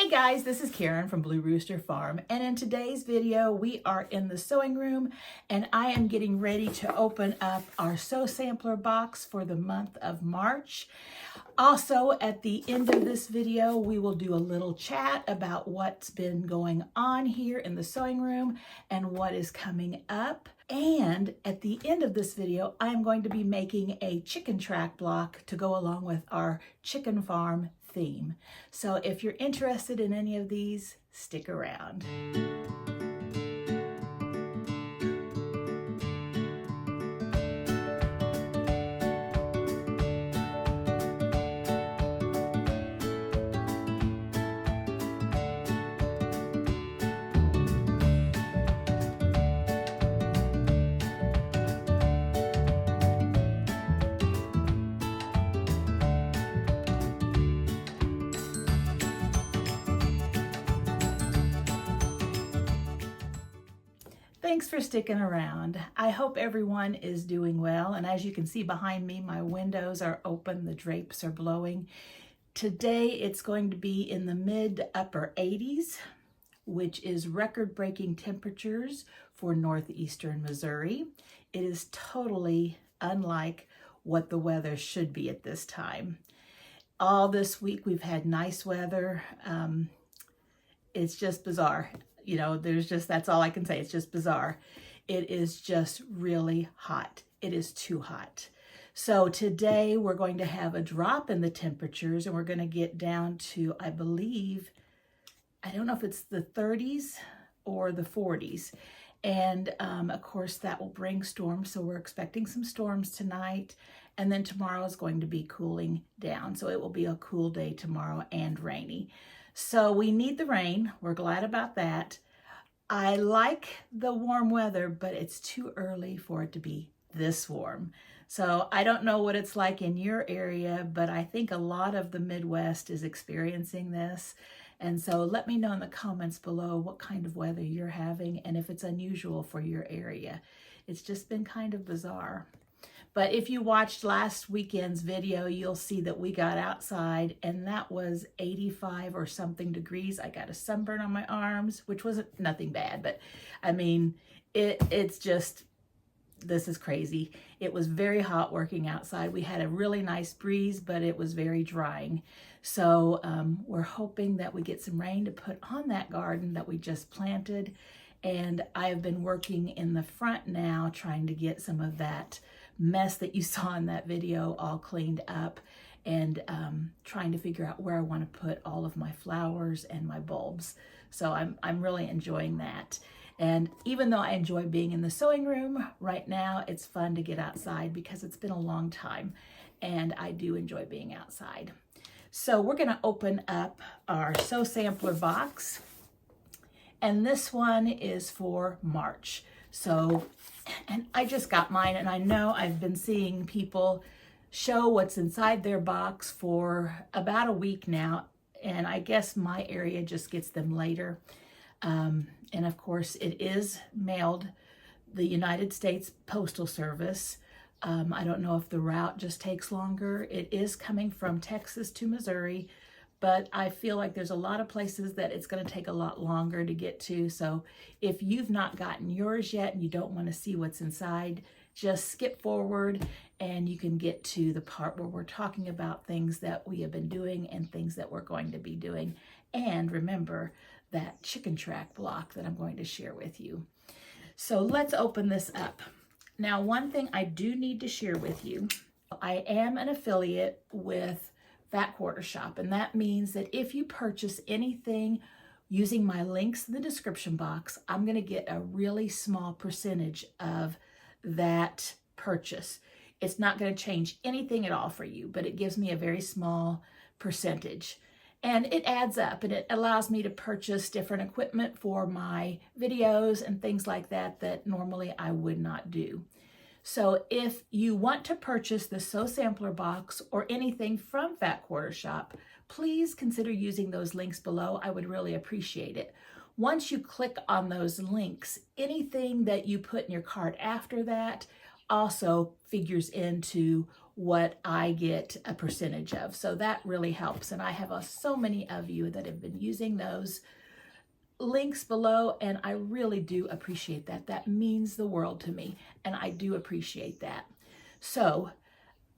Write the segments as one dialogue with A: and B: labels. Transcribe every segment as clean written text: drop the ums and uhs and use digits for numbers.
A: Hey guys, this is Karen from Blue Rooster Farm, and in today's video we are in the sewing room and I am getting ready to open up our sew sampler box for the month of March. Also, at the end of this video we will do a little chat about what's been going on here in the sewing room and what is coming up. And at the end of this video I'm going to be making a chicken track block to go along with our chicken farm theme. So if you're interested in any of these, stick around. Thanks for sticking around. I hope everyone is doing well, and as you can see behind me, my windows are open, the drapes are blowing. Today it's going to be in the mid to upper 80s, which is record-breaking temperatures for northeastern Missouri. It is totally unlike what the weather should be at this time. All this week we've had nice weather. It's just bizarre. You know, that's all I can say. It's just bizarre. It is just really hot. It is too hot. So today we're going to have a drop in the temperatures and we're going to get down to, I believe, I don't know if it's the 30s or the 40s. And of course that will bring storms. So we're expecting some storms tonight. And then tomorrow is going to be cooling down. So it will be a cool day tomorrow and rainy. So we need the rain. We're glad about that. I like the warm weather, but it's too early for it to be this warm. So I don't know what it's like in your area, but I think a lot of the Midwest is experiencing this. And so let me know in the comments below what kind of weather you're having and if it's unusual for your area. It's just been kind of bizarre. But if you watched last weekend's video, you'll see that we got outside and that was 85 or something degrees. I got a sunburn on my arms, which wasn't nothing bad, but I mean, it's just, this is crazy. It was very hot working outside. We had a really nice breeze, but it was very drying. So we're hoping that we get some rain to put on that garden that we just planted. And I have been working in the front now, trying to get some of that mess that you saw in that video all cleaned up and trying to figure out where I want to put all of my flowers and my bulbs. So I'm really enjoying that. And even though I enjoy being in the sewing room right now, it's fun to get outside because it's been a long time and I do enjoy being outside. So we're going to open up our sew sampler box. And this one is for March. So, and I just got mine and I know I've been seeing people show what's inside their box for about a week now. And I guess my area just gets them later. And of course it is mailed the United States Postal Service. I don't know if the route just takes longer. It is coming from Texas to Missouri. But I feel like there's a lot of places that it's going to take a lot longer to get to. So if you've not gotten yours yet and you don't want to see what's inside, just skip forward and you can get to the part where we're talking about things that we have been doing and things that we're going to be doing. And remember that chicken track block that I'm going to share with you. So let's open this up. Now, one thing I do need to share with you, I am an affiliate with Fat Quarter Shop, and that means that if you purchase anything using my links in the description box, I'm going to get a really small percentage of that purchase. It's not going to change anything at all for you, but it gives me a very small percentage. And it adds up and it allows me to purchase different equipment for my videos and things like that that normally I would not do. So if you want to purchase the Sew Sampler box or anything from Fat Quarter Shop, please consider using those links below. I would really appreciate it. Once you click on those links, anything that you put in your cart after that also figures into what I get a percentage of. So that really helps. And I have so many of you that have been using those links below, and I really do appreciate that. That means the world to me, and I do appreciate that. So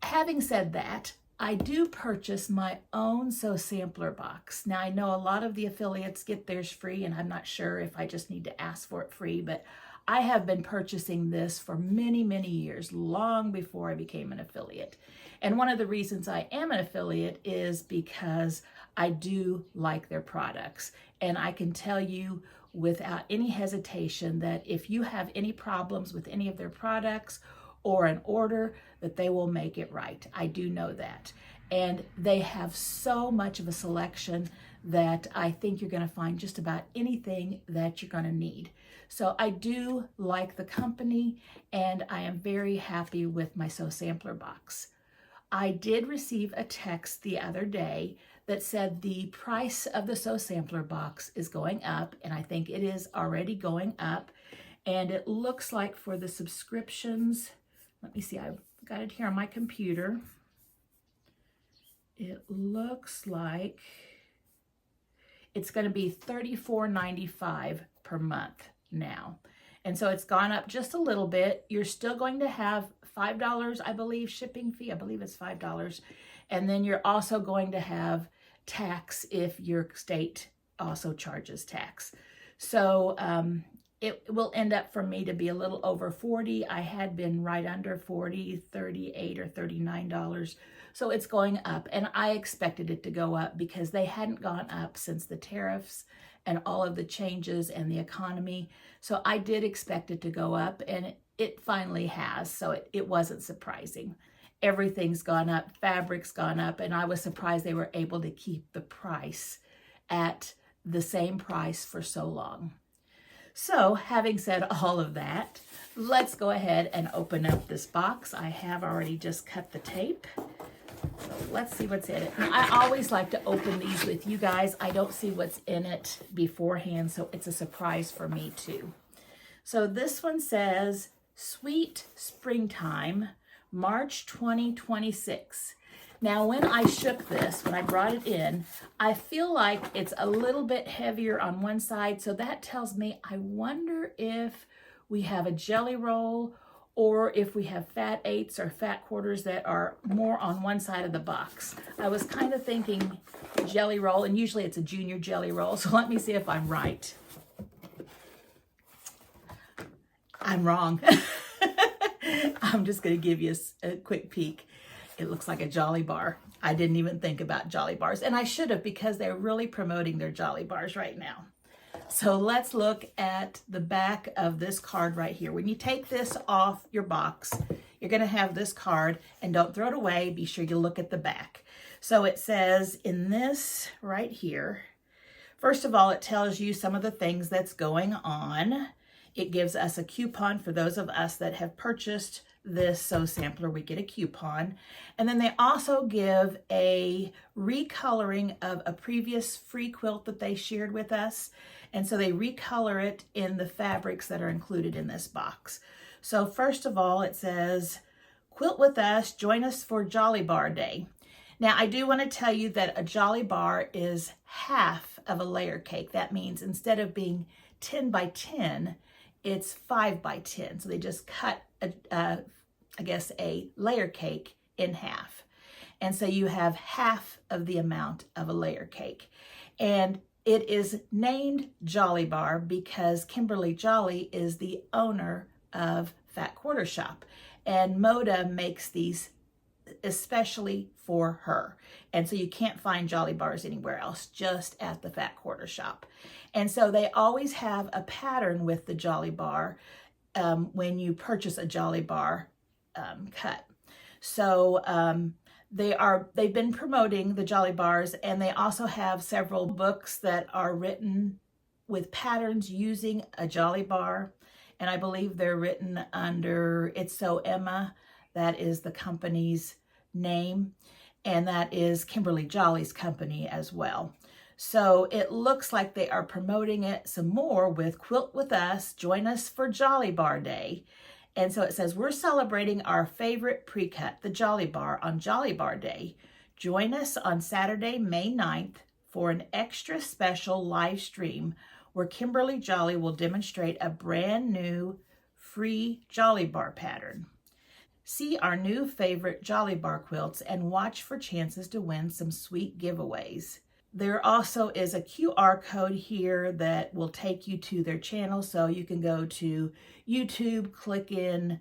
A: having said that, I do purchase my own Sew Sampler box. Now, I know a lot of the affiliates get theirs free, and I'm not sure if I just need to ask for it free, but I have been purchasing this for many, many years, long before I became an affiliate. And one of the reasons I am an affiliate is because I do like their products. And I can tell you without any hesitation that if you have any problems with any of their products or an order, that they will make it right. I do know that. And they have so much of a selection that I think you're going to find just about anything that you're going to need. So I do like the company, and I am very happy with my Sew Sampler box. I did receive a text the other day that said the price of the Sew Sampler box is going up, and I think it is already going up. And it looks like for the subscriptions, let me see, I've got it here on my computer. It looks like it's going to be $34.95 per month now. And so it's gone up just a little bit. You're still going to have $5, I believe, shipping fee. I believe it's $5. And then you're also going to have tax if your state also charges tax. So it will end up for me to be a little over $40. I had been right under $40, $38 or $39. So it's going up, and I expected it to go up because they hadn't gone up since the tariffs and all of the changes and the economy. So I did expect it to go up, and it finally has. So it wasn't surprising. Everything's gone up, fabric's gone up, and I was surprised they were able to keep the price at the same price for so long. So having said all of that, let's go ahead and open up this box. I have already just cut the tape. So let's see what's in it. Now, I always like to open these with you guys. I don't see what's in it beforehand, so it's a surprise for me too. So this one says, Sweet Springtime, March 2026. Now, when I shook this, when I brought it in, I feel like it's a little bit heavier on one side. So that tells me, I wonder if we have a jelly roll or if we have fat eighths or fat quarters that are more on one side of the box. I was kind of thinking jelly roll, and usually it's a junior jelly roll. So let me see if I'm right. I'm wrong. I'm just going to give you a quick peek. It looks like a Jolly Bar. I didn't even think about Jolly Bars, and I should have, because they're really promoting their Jolly Bars right now. So let's look at the back of this card right here. When you take this off your box, you're going to have this card, and don't throw it away. Be sure you look at the back. So it says in this right here, first of all, it tells you some of the things that's going on. It gives us a coupon for those of us that have purchased this Sew Sampler. We get a coupon. And then they also give a recoloring of a previous free quilt that they shared with us. And so they recolor it in the fabrics that are included in this box. So first of all, it says, Quilt with us, join us for Jolly Bar Day. Now, I do want to tell you that a Jolly Bar is half of a layer cake. That means instead of being 10 by 10, it's 5 by 10. So they just cut, I guess, a layer cake in half. And so you have half of the amount of a layer cake. And it is named Jolly Bar because Kimberly Jolly is the owner of Fat Quarter Shop. And Moda makes these especially for her. And so you can't find Jolly Bars anywhere else, just at the Fat Quarter Shop. And so they always have a pattern with the Jolly Bar when you purchase a Jolly Bar cut. So they've been promoting the Jolly Bars, and they also have several books that are written with patterns using a Jolly Bar. And I believe they're written under It's So Emma. That is the company's name, and that is Kimberly Jolly's company as well. So it looks like they are promoting it some more with Quilt with Us, join us for Jolly Bar Day. And so it says, we're celebrating our favorite pre-cut, the Jolly Bar, on Jolly Bar Day. Join us on Saturday, May 9th for an extra special live stream where Kimberly Jolly will demonstrate a brand new free Jolly Bar pattern. See our new favorite Jolly Bar quilts and watch for chances to win some sweet giveaways. There also is a QR code here that will take you to their channel, so you can go to YouTube, click in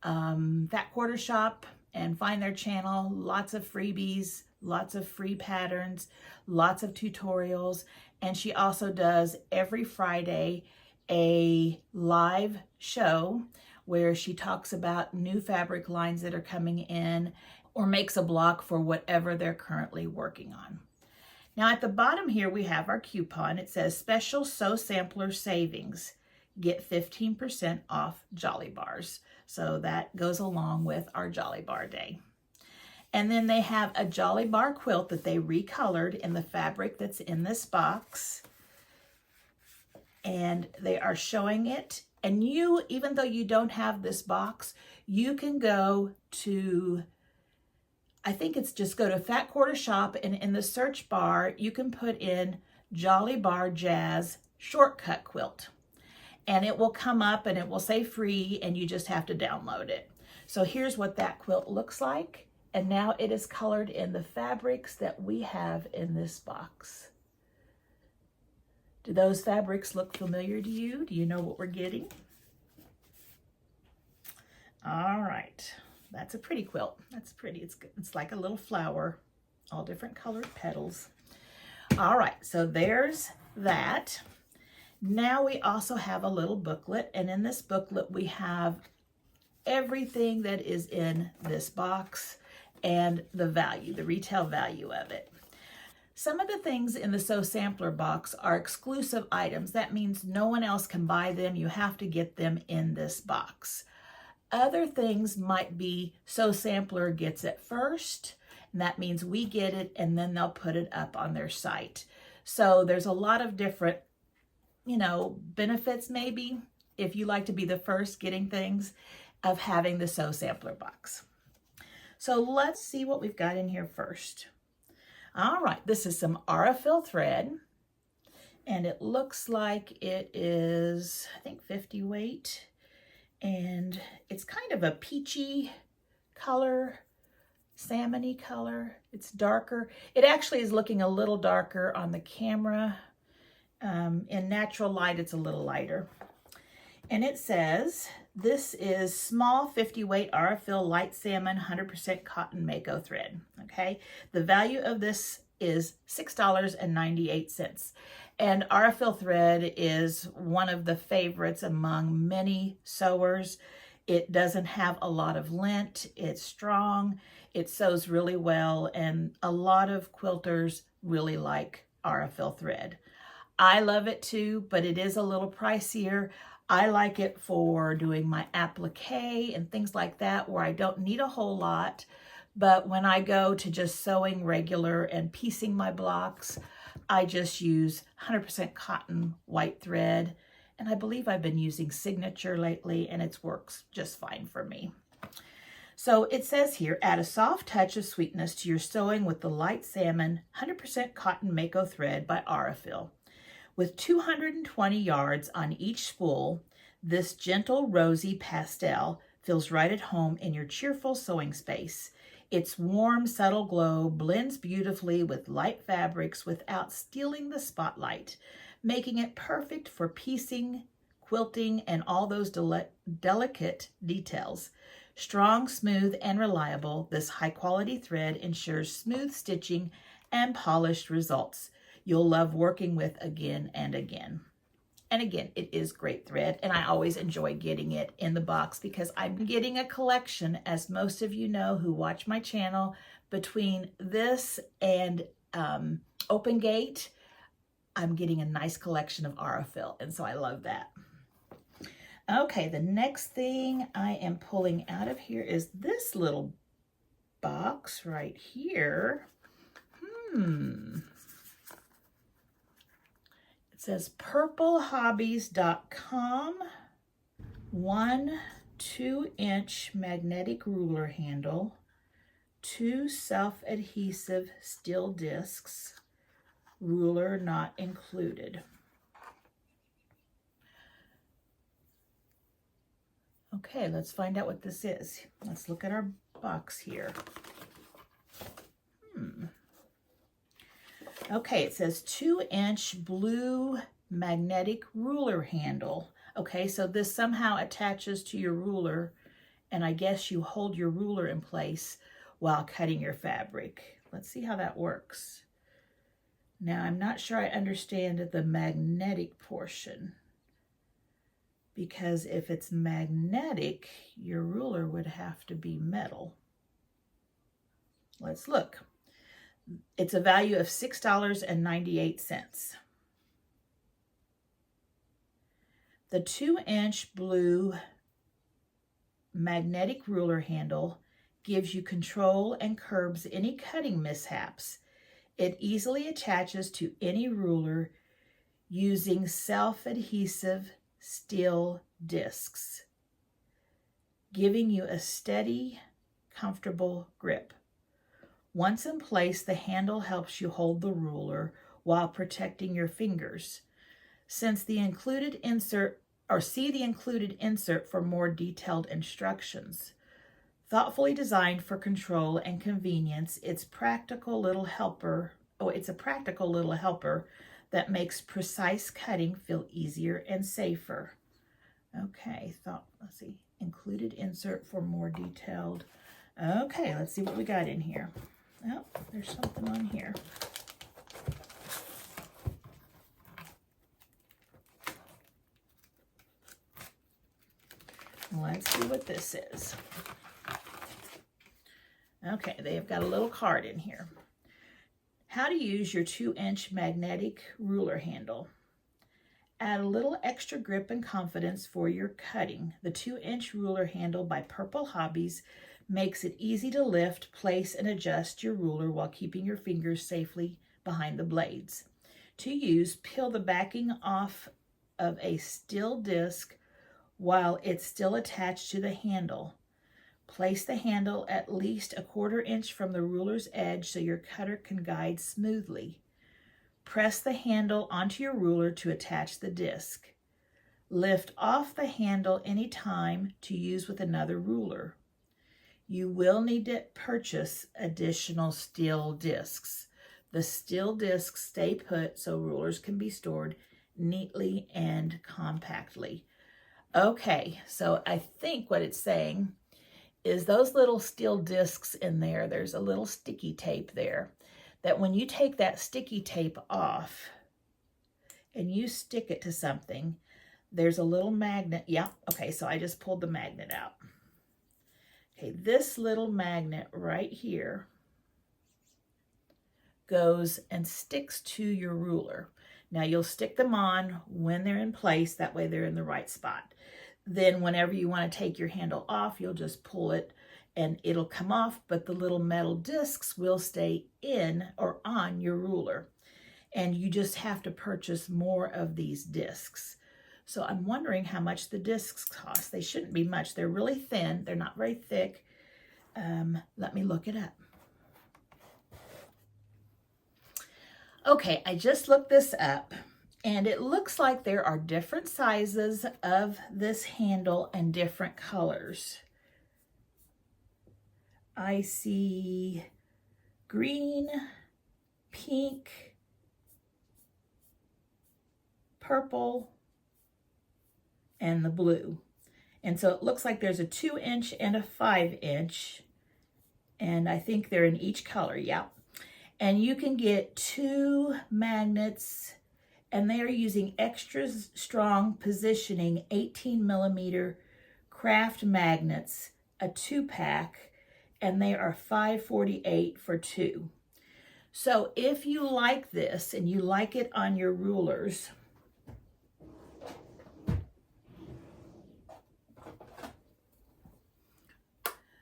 A: Fat Quarter Shop and find their channel. Lots of freebies, lots of free patterns, lots of tutorials, and she also does every Friday a live show where she talks about new fabric lines that are coming in or makes a block for whatever they're currently working on. Now at the bottom here, we have our coupon. It says Special Sew Sampler Savings. Get 15% off Jolly Bars. So that goes along with our Jolly Bar Day. And then they have a Jolly Bar quilt that they recolored in the fabric that's in this box. And they are showing it. And you, even though you don't have this box, you can go to, I think it's just go to Fat Quarter Shop, and in the search bar, you can put in Jolly Bar Jazz Shortcut Quilt. And it will come up and it will say free, and you just have to download it. So here's what that quilt looks like. And now it is colored in the fabrics that we have in this box. Do those fabrics look familiar to you? Do you know what we're getting? All right. That's a pretty quilt. That's pretty. It's like a little flower, all different colored petals. All right, so there's that. Now we also have a little booklet, and in this booklet we have everything that is in this box and the value, the retail value of it. Some of the things in the Sew Sampler box are exclusive items. That means no one else can buy them. You have to get them in this box. Other things might be Sew Sampler gets it first, and that means we get it and then they'll put it up on their site. So there's a lot of different, benefits maybe, if you like to be the first getting things, of having the Sew Sampler box. So let's see what we've got in here first. All right, this is some Aurifil thread, and it looks like it is, I think, 50 weight. And it's kind of a peachy color, salmony color. It's darker. It actually is looking a little darker on the camera. In natural light, it's a little lighter. And it says, this is small 50 weight Aurifil light salmon 100% cotton Mako thread. Okay, the value of this is $6.98. And Aurifil thread is one of the favorites among many sewers. It doesn't have a lot of lint. It's strong. It sews really well. And a lot of quilters really like Aurifil thread. I love it too, but it is a little pricier. I like it for doing my applique and things like that where I don't need a whole lot. But when I go to just sewing regular and piecing my blocks, I just use 100% cotton white thread. And I believe I've been using Signature lately, and it works just fine for me. So it says here, add a soft touch of sweetness to your sewing with the light salmon 100% cotton Mako thread by Aurifil. With 220 yards on each spool, this gentle rosy pastel feels right at home in your cheerful sewing space. Its warm, subtle glow blends beautifully with light fabrics without stealing the spotlight, making it perfect for piecing, quilting, and all those delicate details. Strong, smooth, and reliable, this high-quality thread ensures smooth stitching and polished results you'll love working with again and again. And again, it is great thread, and I always enjoy getting it in the box because I'm getting a collection, as most of you know who watch my channel, between this and Open Gate. I'm getting a nice collection of Aurifil, and so I love that. Okay, the next thing I am pulling out of here is this little box right here. It says purplehobbies.com 1 2-inch magnetic ruler handle, 2 self-adhesive steel discs, ruler not included. Okay, let's find out what this is. Let's look at our box here. Okay, it says 2-inch blue magnetic ruler handle. Okay, so this somehow attaches to your ruler, and I guess you hold your ruler in place while cutting your fabric. Let's see how that works. Now, I'm not sure I understand the magnetic portion, because if it's magnetic, your ruler would have to be metal. Let's look. It's a value of $6.98. The 2-inch blue magnetic ruler handle gives you control and curbs any cutting mishaps. It easily attaches to any ruler using self-adhesive steel discs, giving you a steady, comfortable grip. Once in place, the handle helps you hold the ruler while protecting your fingers. See the included insert for more detailed instructions. Thoughtfully designed for control and convenience, it's a practical little helper that makes precise cutting feel easier and safer. Okay, let's see, included insert for more detailed. Okay, let's see what we got in here. Oh, there's something on here. Let's see what this is. Okay, they've got a little card in here. How to use your 2-inch magnetic ruler handle. Add a little extra grip and confidence for your cutting. The 2-inch ruler handle by Purple Hobbies makes it easy to lift, place, and adjust your ruler while keeping your fingers safely behind the blades. To use, peel the backing off of a steel disc while it's still attached to the handle. Place the handle at least a 1/4 inch from the ruler's edge so your cutter can guide smoothly. Press the handle onto your ruler to attach the disc. Lift off the handle anytime to use with another ruler. You will need to purchase additional steel discs. The steel discs stay put so rulers can be stored neatly and compactly. Okay, so I think what it's saying is those little steel discs in there, there's a little sticky tape there, that when you take that sticky tape off and you stick it to something, there's a little magnet. Yeah, okay, so I just pulled the magnet out. Okay, this little magnet right here goes and sticks to your ruler. Now you'll stick them on when they're in place, that way they're in the right spot. Then whenever you want to take your handle off, you'll just pull it and it'll come off, but the little metal discs will stay in or on your ruler. And you just have to purchase more of these discs. So I'm wondering how much the discs cost. They shouldn't be much. They're really thin. They're not very thick. Let me look it up. Okay, I just looked this up. And it looks like there are different sizes of this handle and different colors. I see green, pink, purple, and the blue. And so it looks like there's a 2-inch and a 5-inch. And I think they're in each color, yeah. And you can get 2 magnets, and they are using extra strong positioning 18mm craft magnets, a 2-pack, and they are $5.48 for 2. So if you like this and you like it on your rulers,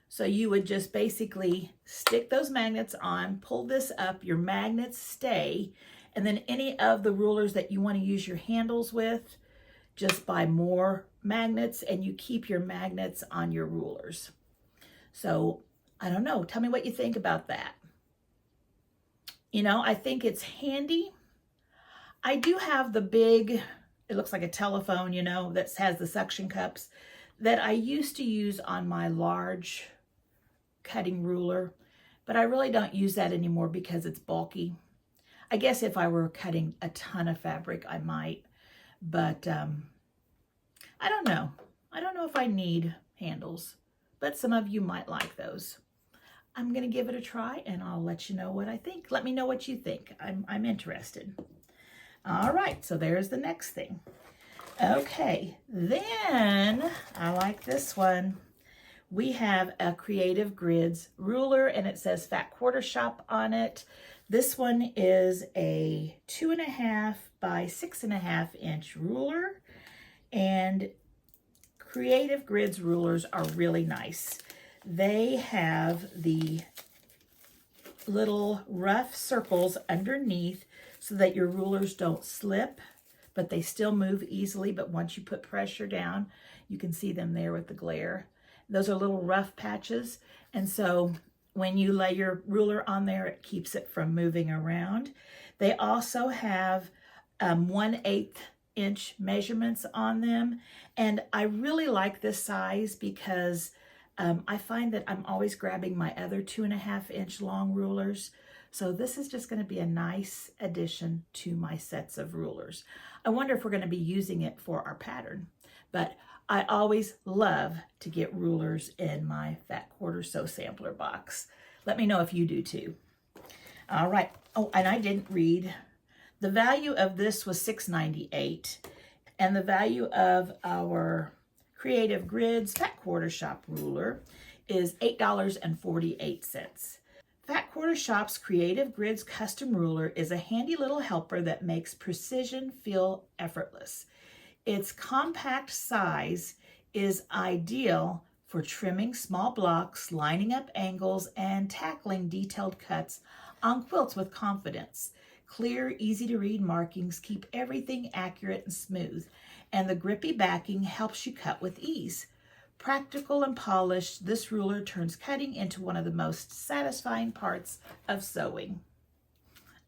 A: so you would just basically stick those magnets on, pull this up, your magnets stay, and then any of the rulers that you want to use your handles with, just buy more magnets and you keep your magnets on your rulers. So I don't know, tell me what you think about that. You know, I think it's handy. I do have the big, it looks like a telephone, you know, that has the suction cups that I used to use on my large cutting ruler, but I really don't use that anymore because it's bulky. I guess if I were cutting a ton of fabric, I might, but I don't know. I don't know if I need handles, but some of you might like those. I'm going to give it a try and I'll let you know what I think. Let me know what you think. I'm interested. All right, so there's the next thing. Okay, then I like this one. We have a Creative Grids ruler and it says Fat Quarter Shop on it. This one is a 2.5 by 6.5 inch ruler, and Creative Grids rulers are really nice. They have the little rough circles underneath so that your rulers don't slip, but they still move easily. But once you put pressure down, you can see them there with the glare. Those are little rough patches. And so when you lay your ruler on there, it keeps it from moving around. They also have 1/8 inch measurements on them. And I really like this size because I find that I'm always grabbing my other 2.5 inch long rulers. So this is just going to be a nice addition to my sets of rulers. I wonder if we're going to be using it for our pattern, but I always love to get rulers in my Fat Quarter Sew Sampler box. Let me know if you do too. All right. Oh, and I didn't read. The value of this was $6.98, and the value of our Creative Grids Fat Quarter Shop ruler is $8.48. Fat Quarter Shop's Creative Grids custom ruler is a handy little helper that makes precision feel effortless. Its compact size is ideal for trimming small blocks, lining up angles, and tackling detailed cuts on quilts with confidence. Clear, easy-to-read markings keep everything accurate and smooth, and the grippy backing helps you cut with ease. Practical and polished, this ruler turns cutting into one of the most satisfying parts of sewing.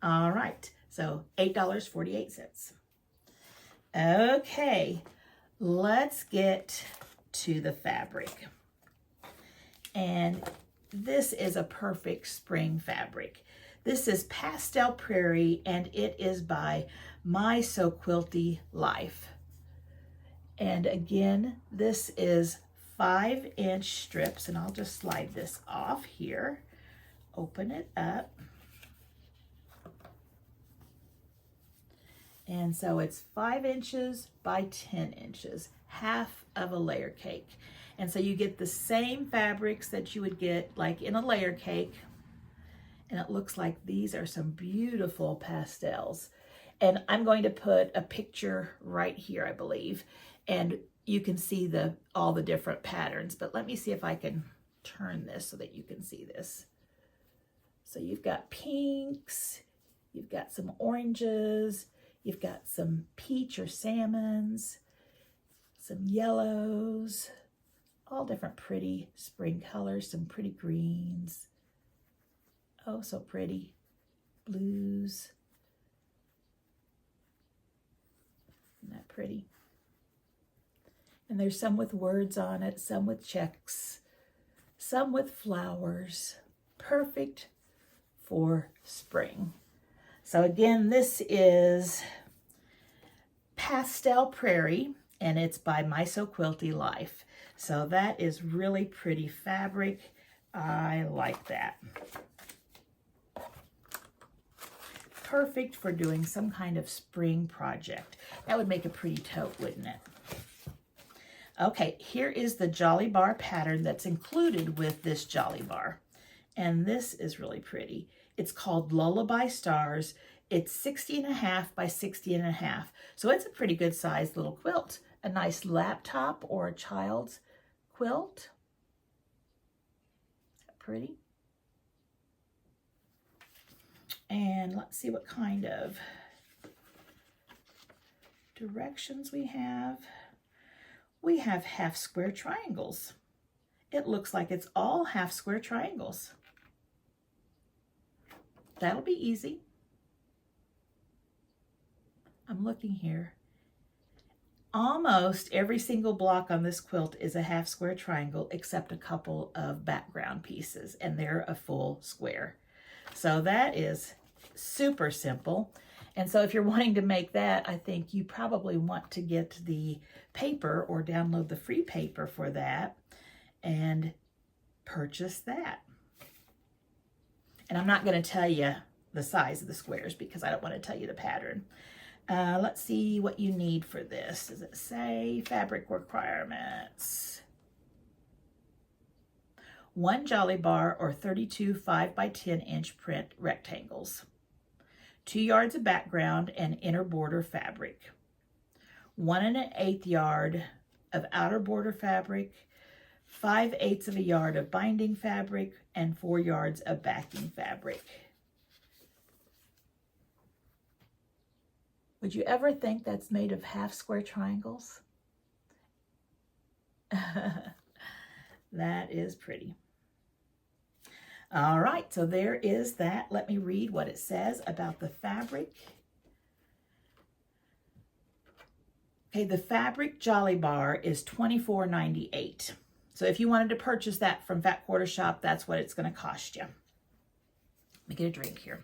A: All right, so $8.48. Okay, let's get to the fabric. And this is a perfect spring fabric. This is Pastel Prairie, and it is by My So Quilty Life. And again, this is 5-inch strips, and I'll just slide this off here, open it up. And so it's 5 inches by 10 inches, half of a layer cake. And so you get the same fabrics that you would get like in a layer cake. And it looks like these are some beautiful pastels. And I'm going to put a picture right here, I believe. And you can see all the different patterns, but let me see if I can turn this so that you can see this. So you've got pinks, you've got some oranges, you've got some peach or salmons, some yellows, all different pretty spring colors, some pretty greens. Oh, so pretty. Blues. Isn't that pretty? And there's some with words on it, some with checks, some with flowers. Perfect for spring. So again, this is Pastel Prairie, and it's by My So Quilty Life. So that is really pretty fabric. I like that. Perfect for doing some kind of spring project. That would make a pretty tote, wouldn't it? Okay, here is the Jolly Bar pattern that's included with this Jolly Bar. And this is really pretty. It's called Lullaby Stars. It's 60.5 by 60.5. So it's a pretty good sized little quilt. A nice laptop or a child's quilt. Is that pretty? And let's see what kind of directions we have half square triangles. It looks like it's all half square triangles. That'll be easy. I'm looking here. Almost every single block on this quilt is a half square triangle except a couple of background pieces, and they're a full square. So that is super simple. And so if you're wanting to make that, I think you probably want to get the paper or download the free paper for that and purchase that. And I'm not going to tell you the size of the squares because I don't want to tell you the pattern. Let's see what you need for this. Does it say fabric requirements? 1 jolly bar or 32 5x10 inch print rectangles. 2 yards of background and inner border fabric. 1 1/8 yard of outer border fabric. 5/8 of a yard of binding fabric and 4 yards of backing fabric. Would you ever think that's made of half square triangles? That is pretty. All right, so there is that. Let me read what it says about the fabric. Okay, the fabric jolly bar is $24.98. So if you wanted to purchase that from Fat Quarter Shop, that's what it's going to cost you. Let me get a drink here.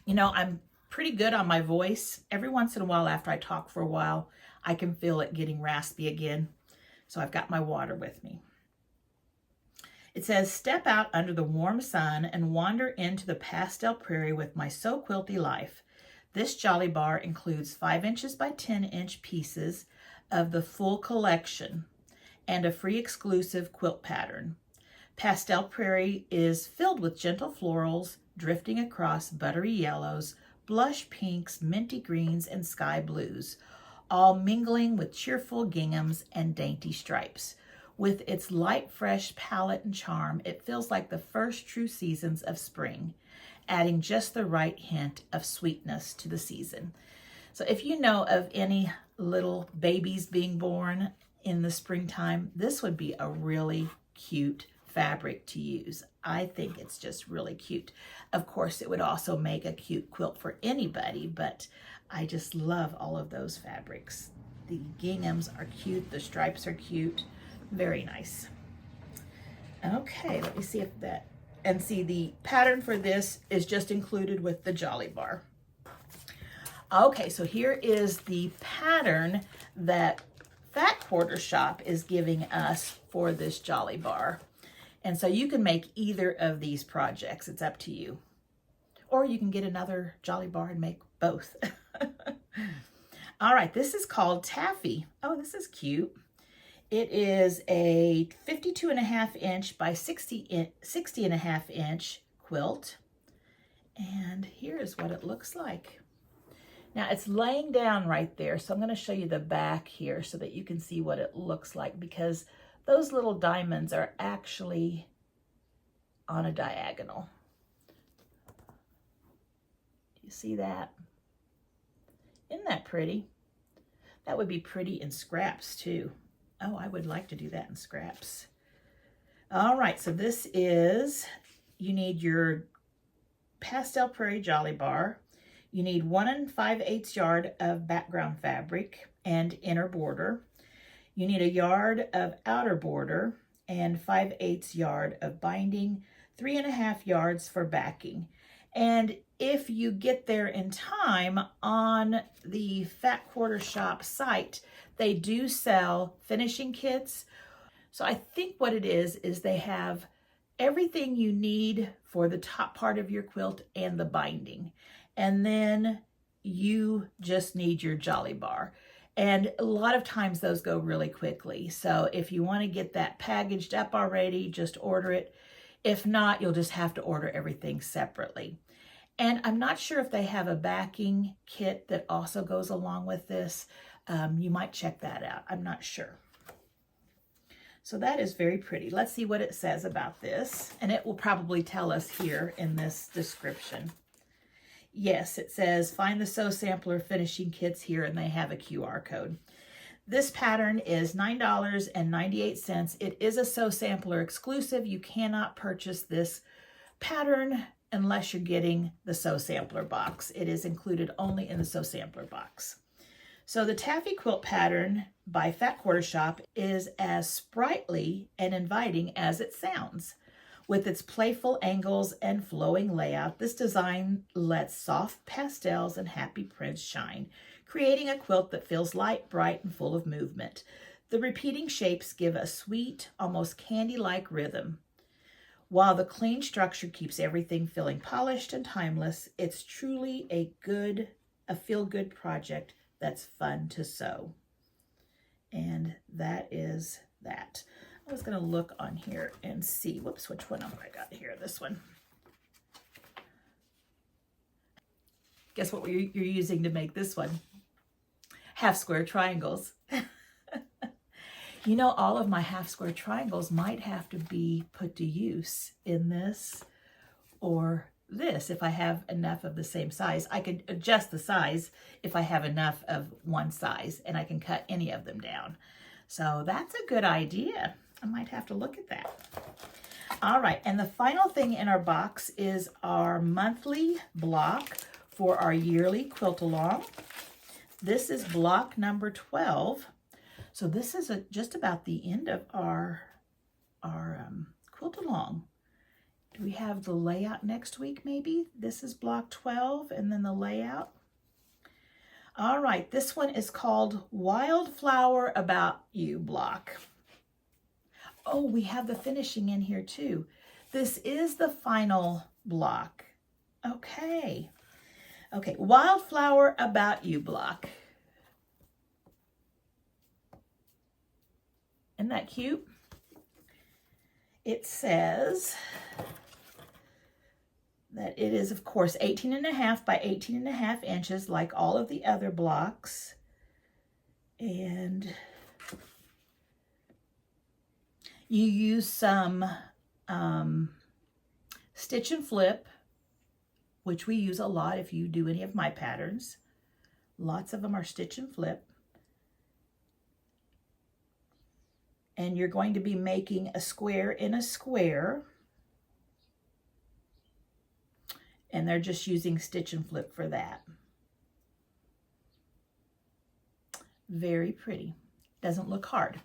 A: You know, I'm pretty good on my voice. Every once in a while after I talk for a while, I can feel it getting raspy again. So I've got my water with me. It says, step out under the warm sun and wander into the pastel prairie with my So Quilty life. This jolly bar includes 5 inches by 10 inch pieces of the full collection and a free exclusive quilt pattern. Pastel Prairie is filled with gentle florals drifting across buttery yellows, blush pinks, minty greens, and sky blues, all mingling with cheerful ginghams and dainty stripes. With its light, fresh palette and charm, it feels like the first true seasons of spring, adding just the right hint of sweetness to the season. So if you know of any little babies being born in the springtime, this would be a really cute fabric to use. I think it's just really cute. Of course, it would also make a cute quilt for anybody, but I just love all of those fabrics. The ginghams are cute, the stripes are cute, very nice. Okay, let me see if that, and see the pattern for this is just included with the jolly bar. Okay, so here is the pattern that Fat Quarter Shop is giving us for this jolly bar. And so you can make either of these projects. It's up to you. Or you can get another jolly bar and make both. All right, this is called Taffy. Oh, this is cute. It is a 52.5 inch by 60.5 inch quilt. And here's what it looks like. Now it's laying down right there, so I'm going to show you the back here so that you can see what it looks like, because those little diamonds are actually on a diagonal. Do you see that? Isn't that pretty? That would be pretty in scraps too. Oh, I would like to do that in scraps. All right, so this is, you need your Pastel Prairie Jolly Bar. You need 1 5/8 yard of background fabric and inner border. You need a yard of outer border and 5/8 yard of binding, 3.5 yards for backing. And if you get there in time, on the Fat Quarter Shop site, they do sell finishing kits. So I think what it is they have everything you need for the top part of your quilt and the binding. And then you just need your jolly bar. And a lot of times those go really quickly. So if you want to get that packaged up already, just order it. If not, you'll just have to order everything separately. And I'm not sure if they have a backing kit that also goes along with this. You might check that out. I'm not sure. So that is very pretty. Let's see what it says about this. And it will probably tell us here in this description. Yes, it says find the Sew Sampler finishing kits here, and they have a QR code. This pattern is $9.98. It is a Sew Sampler exclusive. You cannot purchase this pattern unless you're getting the Sew Sampler box. It is included only in the Sew Sampler box. So the Taffy Quilt pattern by Fat Quarter Shop is as sprightly and inviting as it sounds. With its playful angles and flowing layout, this design lets soft pastels and happy prints shine, creating a quilt that feels light, bright, and full of movement. The repeating shapes give a sweet, almost candy-like rhythm. While the clean structure keeps everything feeling polished and timeless, it's truly a feel-good project that's fun to sew. And that is that. I was going to look on here and see, whoops, which one have I got here? This one. Guess what you're using to make this one? Half square triangles. You know, all of my half square triangles might have to be put to use in this or this if I have enough of the same size. I could adjust the size if I have enough of one size, and I can cut any of them down. So that's a good idea. I might have to look at that. All right, and the final thing in our box is our monthly block for our yearly quilt along. This is block number 12. So this is just about the end of our quilt along. Do we have the layout next week maybe? This is block 12 and then the layout. All right, this one is called Wildflower About You block. Oh, we have the finishing in here too. This is the final block. Okay. Okay, Wildflower About You block. Isn't that cute? It says that it is, of course, 18.5 by 18.5 inches, like all of the other blocks. And you use some stitch and flip, which we use a lot if you do any of my patterns. Lots of them are stitch and flip. And you're going to be making a square in a square. And they're just using stitch and flip for that. Very pretty. Doesn't look hard.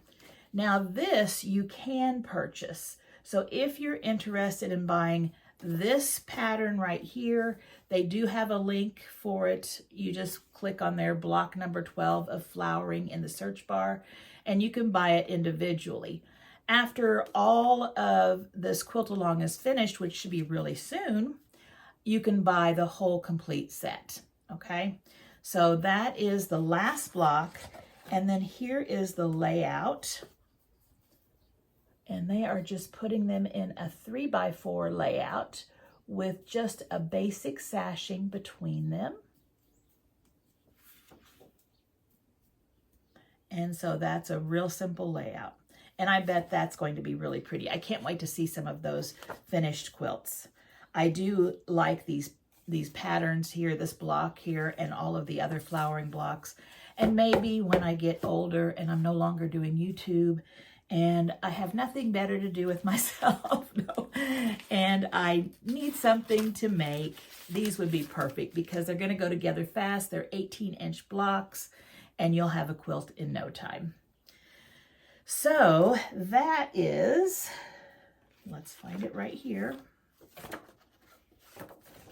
A: Now this you can purchase. So if you're interested in buying this pattern right here, they do have a link for it. You just click on their block number 12 of flowering in the search bar, and you can buy it individually. After all of this quilt along is finished, which should be really soon, you can buy the whole complete set, okay? So that is the last block, and then here is the layout. And they are just putting them in a 3x4 layout with just a basic sashing between them. And so that's a real simple layout. And I bet that's going to be really pretty. I can't wait to see some of those finished quilts. I do like these patterns here, this block here, and all of the other flowering blocks. And maybe when I get older and I'm no longer doing YouTube and I have nothing better to do with myself, no, and I need something to make, these would be perfect because they're going to go together fast. They're 18-inch blocks, and you'll have a quilt in no time. So that is, let's find it right here.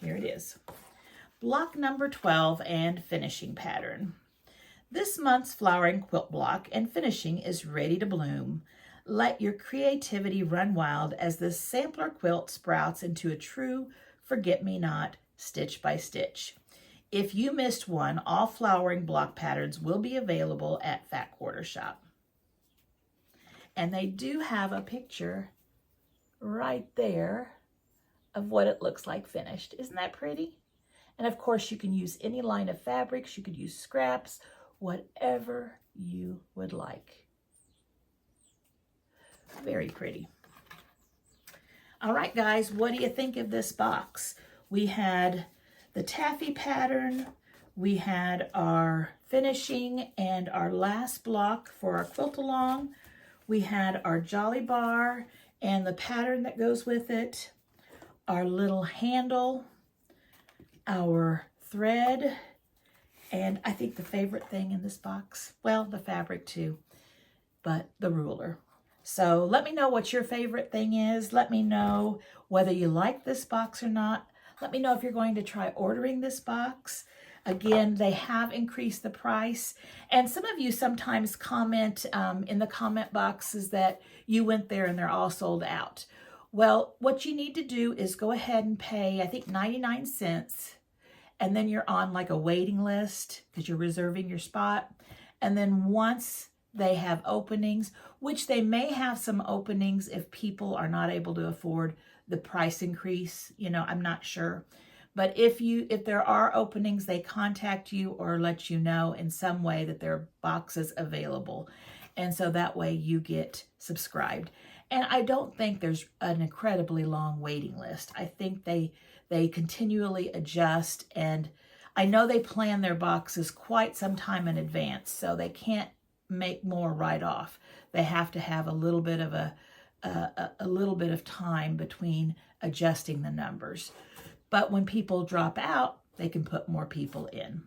A: Here it is. Block number 12 and finishing pattern. This month's flowering quilt block and finishing is ready to bloom. Let your creativity run wild as this sampler quilt sprouts into a true forget-me-not stitch by stitch. If you missed one, all flowering block patterns will be available at Fat Quarter Shop. And they do have a picture right there of what it looks like finished. Isn't that pretty? And of course, you can use any line of fabrics. You could use scraps, whatever you would like. Very pretty. All right, guys, what do you think of this box? We had the taffy pattern. We had our finishing and our last block for our quilt along. We had our jolly bar and the pattern that goes with it, our little handle, our thread, and I think the favorite thing in this box, well, the fabric too, but the ruler. So let me know what your favorite thing is. Let me know whether you like this box or not. Let me know if you're going to try ordering this box. Again, they have increased the price. And some of you sometimes comment in the comment boxes that you went there and they're all sold out. Well, what you need to do is go ahead and pay, I think, 99 cents. And then you're on like a waiting list because you're reserving your spot. And then once they have openings, which they may have some openings if people are not able to afford the price increase, you know, I'm not sure. But if there are openings, they contact you or let you know in some way that there are boxes available. And so that way you get subscribed. And I don't think there's an incredibly long waiting list. I think they continually adjust, and I know they plan their boxes quite some time in advance, so they can't make more right off. They have to have a little bit of a little bit of time between adjusting the numbers. But when people drop out, they can put more people in.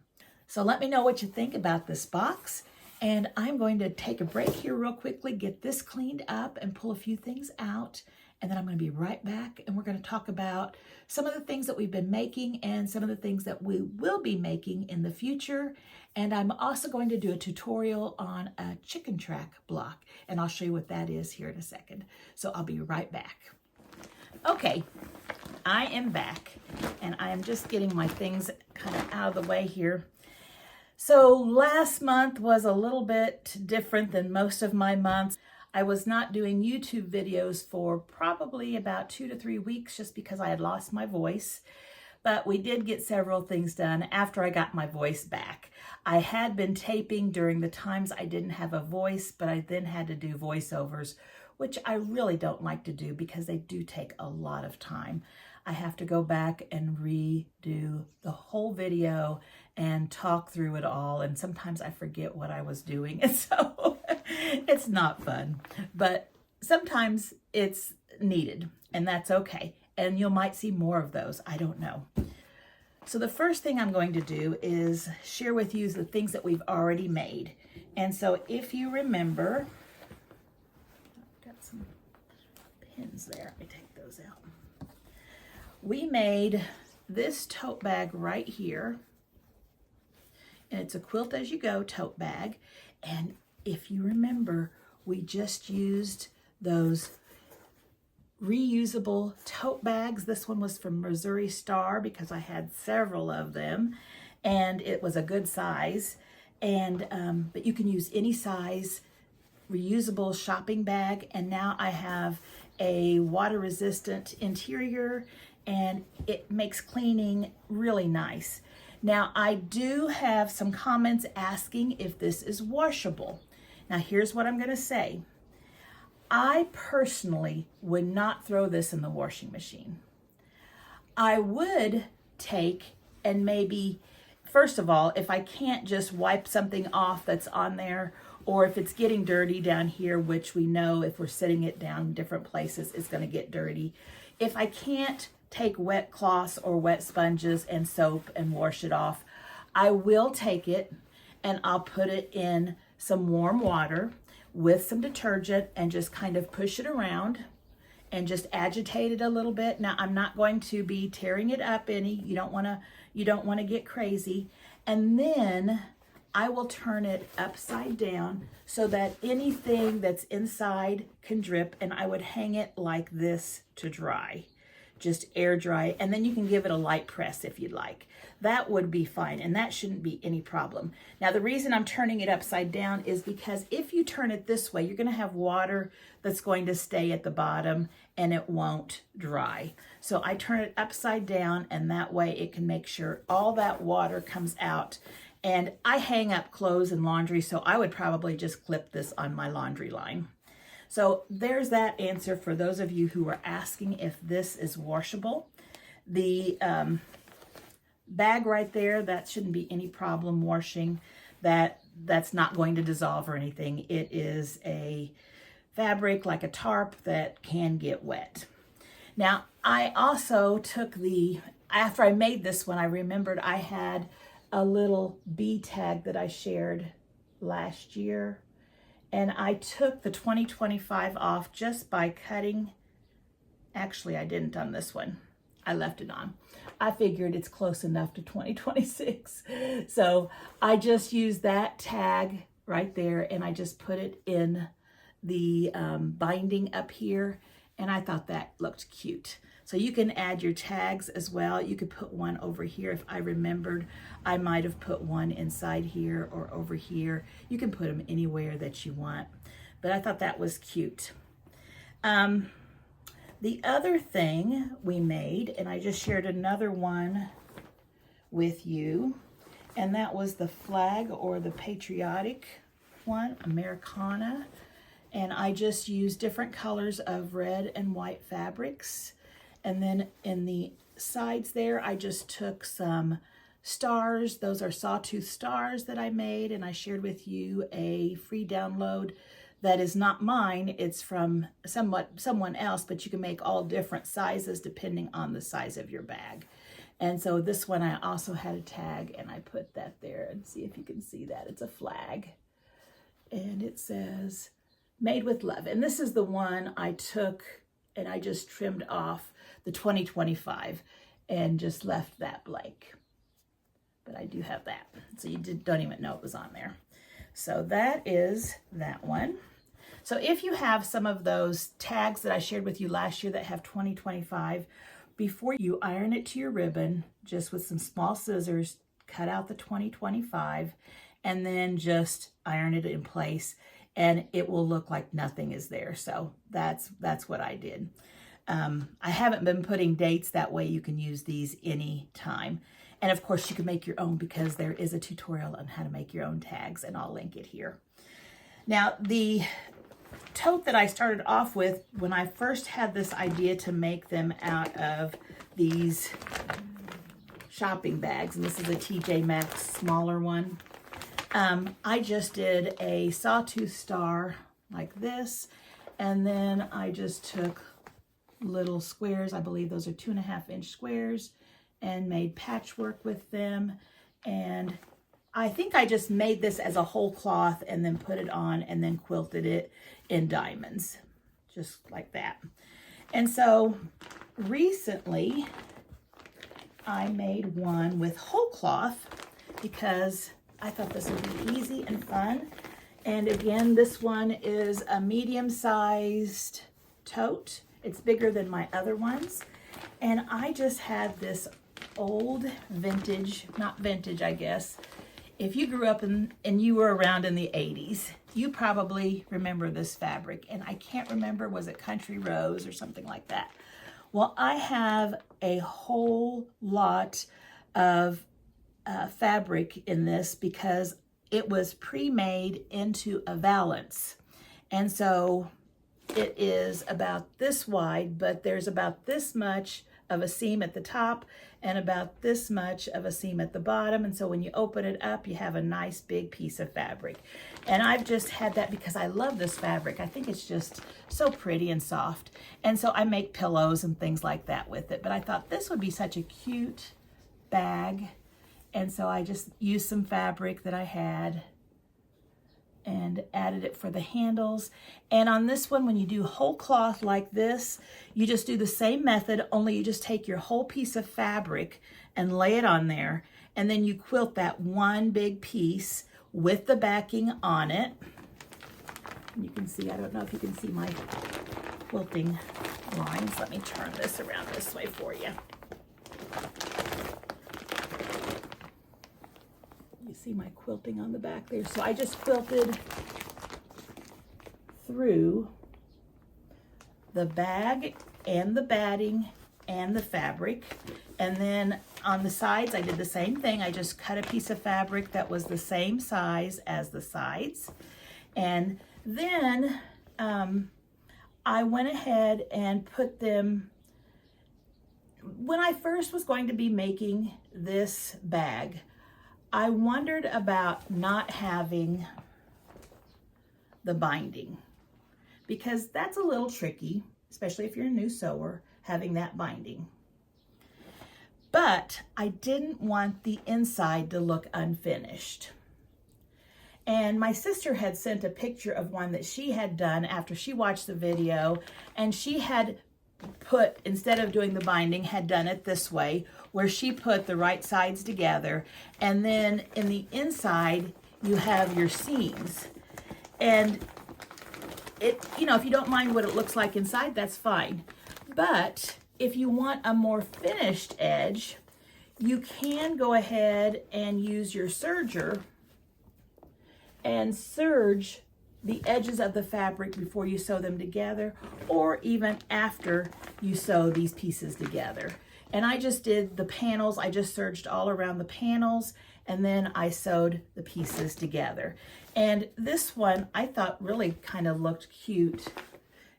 A: So let me know what you think about this box. And I'm going to take a break here real quickly, get this cleaned up and pull a few things out. And then I'm going to be right back and we're going to talk about some of the things that we've been making and some of the things that we will be making in the future. And I'm also going to do a tutorial on a chicken track block. And I'll show you what that is here in a second. So I'll be right back. Okay. I am back and I am just getting my things kind of out of the way here. So last month was a little bit different than most of my months. I was not doing YouTube videos for probably about 2 to 3 weeks just because I had lost my voice. But we did get several things done after I got my voice back. I had been taping during the times I didn't have a voice, but I then had to do voiceovers, which I really don't like to do because they do take a lot of time. I have to go back and redo the whole video and talk through it all. And sometimes I forget what I was doing. And so it's not fun, but sometimes it's needed and that's okay. And you might see more of those. I don't know. So the first thing I'm going to do is share with you the things that we've already made. And so if you remember, I've got some pins there. Let me take those out. We made this tote bag right here, and it's a Quilt As You Go tote bag. And if you remember, we just used those reusable tote bags. This one was from Missouri Star because I had several of them, and it was a good size. And but you can use any size reusable shopping bag. And now I have a water-resistant interior, and it makes cleaning really nice. Now, I do have some comments asking if this is washable. Now, here's what I'm going to say. I personally would not throw this in the washing machine. I would take and maybe, first of all, if I can't just wipe something off that's on there, or if it's getting dirty down here, which we know if we're sitting it down in different places, it's going to get dirty. If I can't take wet cloths or wet sponges and soap and wash it off, I will take it and I'll put it in some warm water with some detergent and just kind of push it around and just agitate it a little bit. Now, I'm not going to be tearing it up any. You don't want to get crazy. And then I will turn it upside down so that anything that's inside can drip, and I would hang it like this to dry. Just air dry, and then you can give it a light press if you'd like. That would be fine, and that shouldn't be any problem. Now, the reason I'm turning it upside down is because if you turn it this way, you're going to have water that's going to stay at the bottom and it won't dry. So I turn it upside down, and that way it can make sure all that water comes out. And I hang up clothes and laundry, so I would probably just clip this on my laundry line. So there's that answer for those of you who are asking if this is washable. The bag right there, that shouldn't be any problem washing. That's not going to dissolve or anything. It is a fabric like a tarp that can get wet. Now, I also took after I made this one, I remembered I had a little bee tag that I shared last year. And I took the 2025 off just by cutting. Actually, I didn't on this one. I left it on. I figured it's close enough to 2026. So I just used that tag right there and I just put it in the binding up here. And I thought that looked cute. So you can add your tags as well. You could put one over here. If I remembered, I might have put one inside here or over here. You can put them anywhere that you want. But I thought that was cute. The other thing we made, and I just shared another one with you, and that was the flag or the patriotic one, Americana. And I just used different colors of red and white fabrics. And then in the sides there, I just took some stars. Those are sawtooth stars that I made, and I shared with you a free download that is not mine. It's from someone else, but you can make all different sizes depending on the size of your bag. And so this one, I also had a tag, and I put that there, and see if you can see that. It's a flag, and it says, "Made with Love." And this is the one I took and I just trimmed off the 2025 and just left that blank. But I do have that. So you don't even know it was on there. So that is that one. So if you have some of those tags that I shared with you last year that have 2025, before you iron it to your ribbon, just with some small scissors, cut out the 2025 and then just iron it in place, and it will look like nothing is there. So that's what I did. I haven't been putting dates, that way you can use these any time. And of course you can make your own, because there is a tutorial on how to make your own tags, and I'll link it here. Now, the tote that I started off with, when I first had this idea to make them out of these shopping bags, and this is a TJ Maxx smaller one, I just did a sawtooth star like this, and then I just took little squares, I believe those are 2.5-inch squares, and made patchwork with them. And I think I just made this as a whole cloth and then put it on and then quilted it in diamonds, just like that. And so recently I made one with whole cloth because I thought this would be easy and fun. And again, this one is a medium-sized tote. It's bigger than my other ones. And I just had this old vintage, not vintage, I guess. If you grew up and you were around in the 80s, you probably remember this fabric. And I can't remember, was it Country Rose or something like that? Well, I have a whole lot of fabric in this because it was pre-made into a valance. And so it is about this wide, but there's about this much of a seam at the top and about this much of a seam at the bottom. And so when you open it up, you have a nice big piece of fabric. And I've just had that because I love this fabric. I think it's just so pretty and soft. And so I make pillows and things like that with it. But I thought this would be such a cute bag. And so I just used some fabric that I had and added it for the handles. And on this one, when you do whole cloth like this, you just do the same method, only you just take your whole piece of fabric and lay it on there, and then you quilt that one big piece with the backing on it. And you can see, I don't know if you can see my quilting lines. Let me turn this around this way for you. You see my quilting on the back there. So I just quilted through the bag and the batting and the fabric. And then on the sides, I did the same thing. I just cut a piece of fabric that was the same size as the sides. And then I went ahead and put them when I first was going to be making this bag, I wondered about not having the binding, because that's a little tricky, especially if you're a new sewer, having that binding. But I didn't want the inside to look unfinished. And my sister had sent a picture of one that she had done after she watched the video, and she had put, instead of doing the binding, had done it this way, where she put the right sides together, and then in the inside you have your seams. And it, you know, if you don't mind what it looks like inside, that's fine. But if you want a more finished edge, you can go ahead and use your serger and serge the edges of the fabric before you sew them together, or even after you sew these pieces together. And I just did the panels, I just serged all around the panels, and then I sewed the pieces together. And this one I thought really kind of looked cute,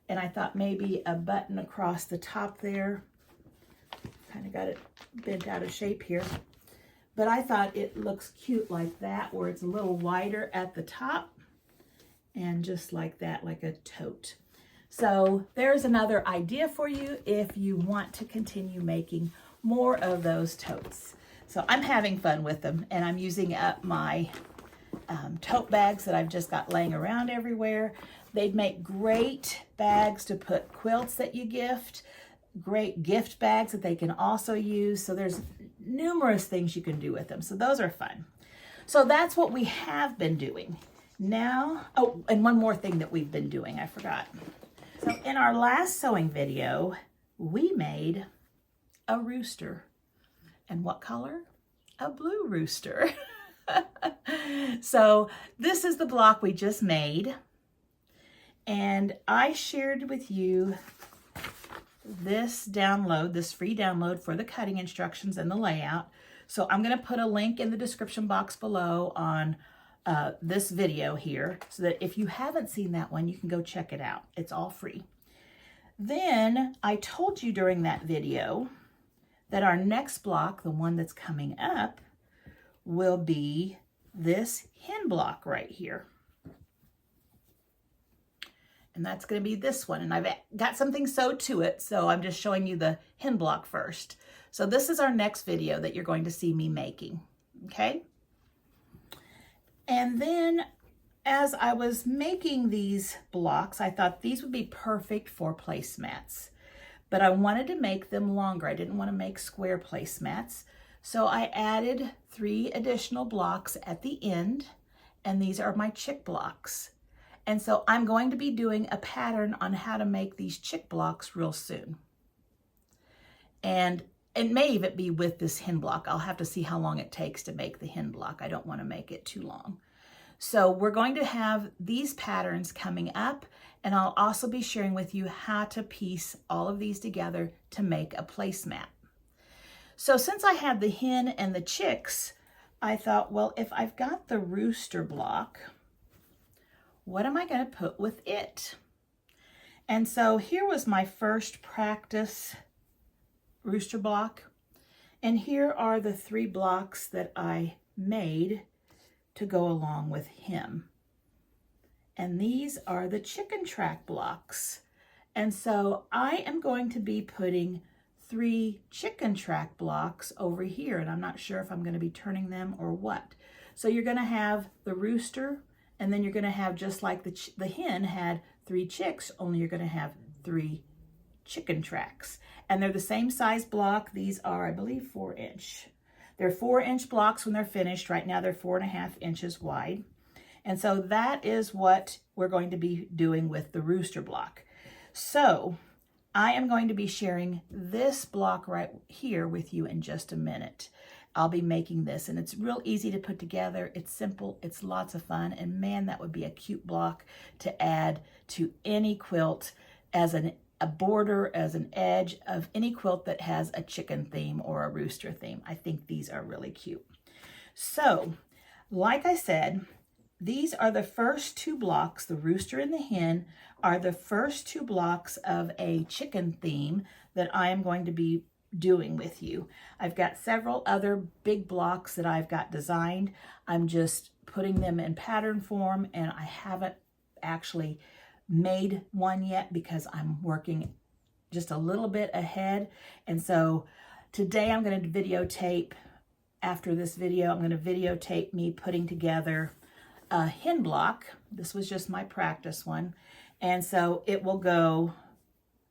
A: and I thought maybe a button across the top there. Kind of got it bent out of shape here. But I thought it looks cute like that, where it's a little wider at the top and just like that, like a tote. So there's another idea for you if you want to continue making more of those totes. So I'm having fun with them, and I'm using up my tote bags that I've just got laying around everywhere. They'd make great bags to put quilts that you gift, great gift bags that they can also use. So there's numerous things you can do with them. So those are fun. So that's what we have been doing. Now, oh, and one more thing that we've been doing, I forgot. So in our last sewing video, we made a rooster. And what color? A blue rooster. So this is the block we just made. And I shared with you this download, this free download for the cutting instructions and the layout. So I'm going to put a link in the description box below on this video here, so that if you haven't seen that one, you can go check it out. It's all free. Then I told you during that video that our next block, the one that's coming up, will be this hen block right here. And that's going to be this one. And I've got something sewed to it, so I'm just showing you the hen block first. So this is our next video that you're going to see me making, okay? And then as I was making these blocks, I thought these would be perfect for placemats. But I wanted to make them longer. I didn't want to make square placemats. So I added 3 additional blocks at the end, and these are my chick blocks. And so I'm going to be doing a pattern on how to make these chick blocks real soon. And it may even be with this hen block. I'll have to see how long it takes to make the hen block. I don't want to make it too long. So we're going to have these patterns coming up, and I'll also be sharing with you how to piece all of these together to make a placemat. So since I had the hen and the chicks, I thought, well, if I've got the rooster block, what am I going to put with it? And so here was my first practice rooster block. And here are the 3 blocks that I made to go along with him. And these are the chicken track blocks. And so I am going to be putting 3 chicken track blocks over here. And I'm not sure if I'm going to be turning them or what. So you're going to have the rooster, and then you're going to have, just like the hen had 3 chicks, only you're going to have 3 chicken tracks. And they're the same size block. These are, I believe, 4-inch. They're 4-inch blocks when they're finished. Right now they're 4.5 inches wide. And so that is what we're going to be doing with the rooster block. So I am going to be sharing this block right here with you in just a minute. I'll be making this, and it's real easy to put together. It's simple, it's lots of fun, and man, that would be a cute block to add to any quilt as a border, as an edge of any quilt that has a chicken theme or a rooster theme. I think these are really cute. So, like I said, these are the first 2 blocks. The rooster and the hen are the first 2 blocks of a chicken theme that I am going to be doing with you. I've got several other big blocks that I've got designed. I'm just putting them in pattern form, and I haven't actually made one yet because I'm working just a little bit ahead. And so today I'm going to videotape, after this video, I'm going to videotape me putting together a hen block. This was just my practice one. And so it will go,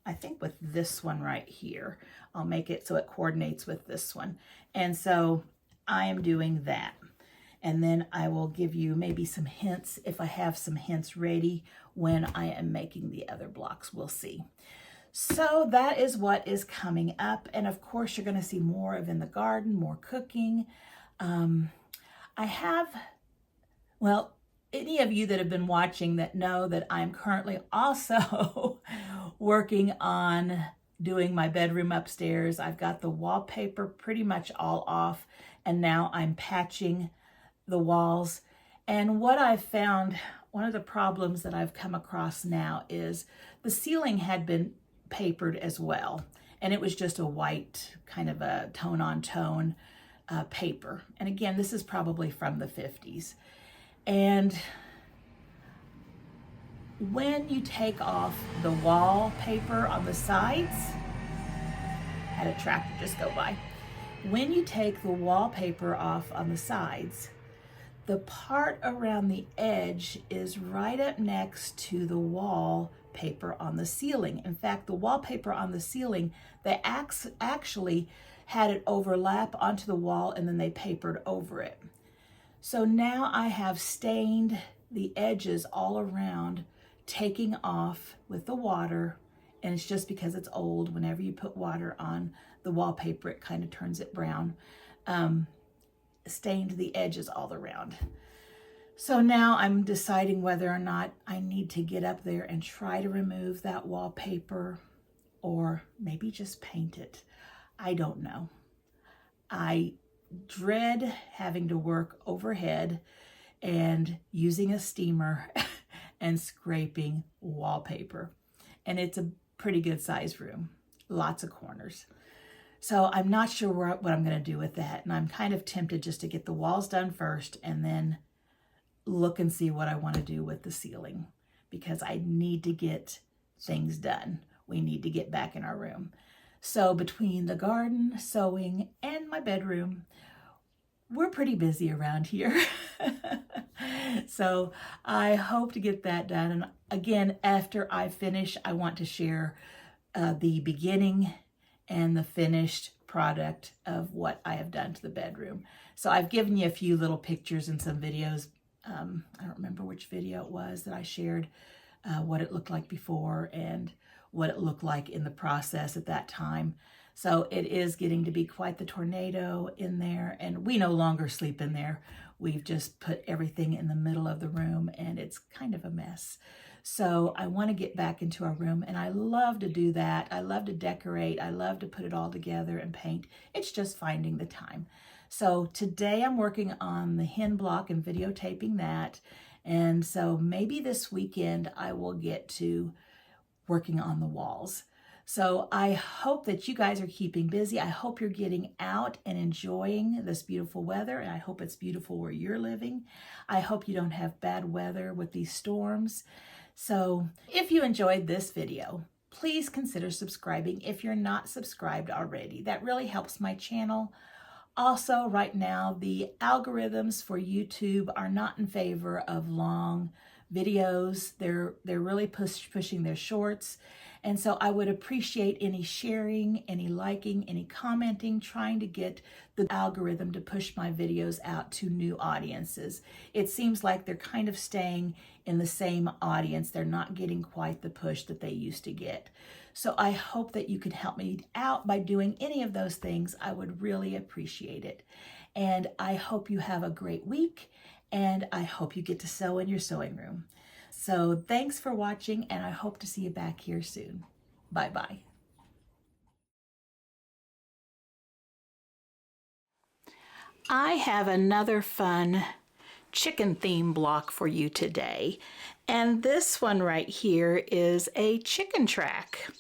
A: I think, with this one right here. I'll make it so it coordinates with this one. And so I am doing that. And then I will give you maybe some hints if I have some hints ready when I am making the other blocks. We'll see. So that is what is coming up. And of course, you're going to see more of in the garden, more cooking. I have, well, any of you that have been watching that know that I'm currently also working on doing my bedroom upstairs. I've got the wallpaper pretty much all off, and now I'm patching the walls. And what I've found, one of the problems that I've come across now is the ceiling had been papered as well, and it was just a white kind of a tone-on-tone paper. And again, this is probably from the 50s. And when you take off the wallpaper on the sides, had a tractor just go by. When you take the wallpaper off on the sides, the part around the edge is right up next to the wallpaper on the ceiling. In fact, the wallpaper on the ceiling, they actually had it overlap onto the wall, and then they papered over it. So now I have stained the edges all around, taking off with the water, and it's just because it's old. Whenever you put water on the wallpaper, it kind of turns it brown. Stained the edges all around. So now I'm deciding whether or not I need to get up there and try to remove that wallpaper, or maybe just paint it. I don't know. I dread having to work overhead and using a steamer and scraping wallpaper. And it's a pretty good sized room, lots of corners. So I'm not sure what I'm going to do with that. And I'm kind of tempted just to get the walls done first and then look and see what I want to do with the ceiling, because I need to get things done. We need to get back in our room. So between the garden, sewing, and my bedroom, we're pretty busy around here. So I hope to get that done. And again, after I finish, I want to share the beginning and the finished product of what I have done to the bedroom. So I've given you a few little pictures and some videos. I don't remember which video it was that I shared, what it looked like before and what it looked like in the process at that time. So it is getting to be quite the tornado in there, and we no longer sleep in there. We've just put everything in the middle of the room, and it's kind of a mess. So I want to get back into our room, and I love to do that. I love to decorate. I love to put it all together and paint. It's just finding the time. So today I'm working on the hen block and videotaping that. And so maybe this weekend I will get to working on the walls. So I hope that you guys are keeping busy. I hope you're getting out and enjoying this beautiful weather, and I hope it's beautiful where you're living. I hope you don't have bad weather with these storms. So if you enjoyed this video, please consider subscribing if you're not subscribed already. That really helps my channel. Also, right now, the algorithms for YouTube are not in favor of long videos. They're really pushing their shorts. And so I would appreciate any sharing, any liking, any commenting, trying to get the algorithm to push my videos out to new audiences. It seems like they're kind of staying in the same audience. They're not getting quite the push that they used to get. So I hope that you can help me out by doing any of those things. I would really appreciate it. And I hope you have a great week, and I hope you get to sew in your sewing room. So thanks for watching, and I hope to see you back here soon. Bye-bye. I have another fun chicken theme block for you today. And this one right here is a chicken track.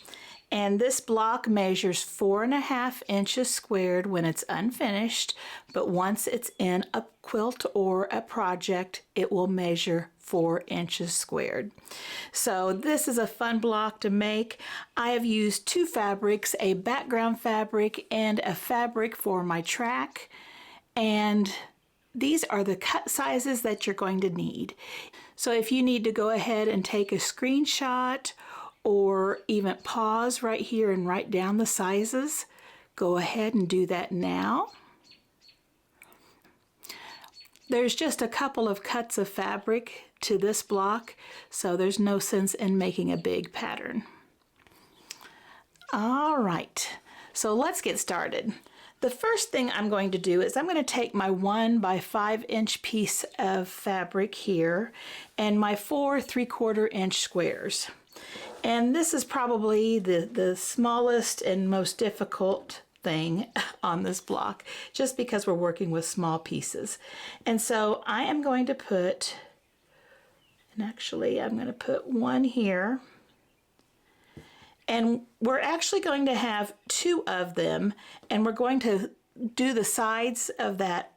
A: And this block measures 4.5 inches squared when it's unfinished, but once it's in a quilt or a project, it will measure 4 inches squared. So this is a fun block to make. I have used two fabrics, a background fabric and a fabric for my track, and these are the cut sizes that you're going to need. So if you need to go ahead and take a screenshot or even pause right here and write down the sizes, go ahead and do that now. There's just a couple of cuts of fabric to this block, so there's no sense in making a big pattern. All right, so let's get started. The first thing I'm going to do is I'm going to take my 1 by 5 inch piece of fabric here and my 4 3/4 inch squares. And this is probably the smallest and most difficult thing on this block, just because we're working with small pieces. And so I am going to put, and actually I'm going to put one here. And we're actually going to have 2 of them, and we're going to do the sides of that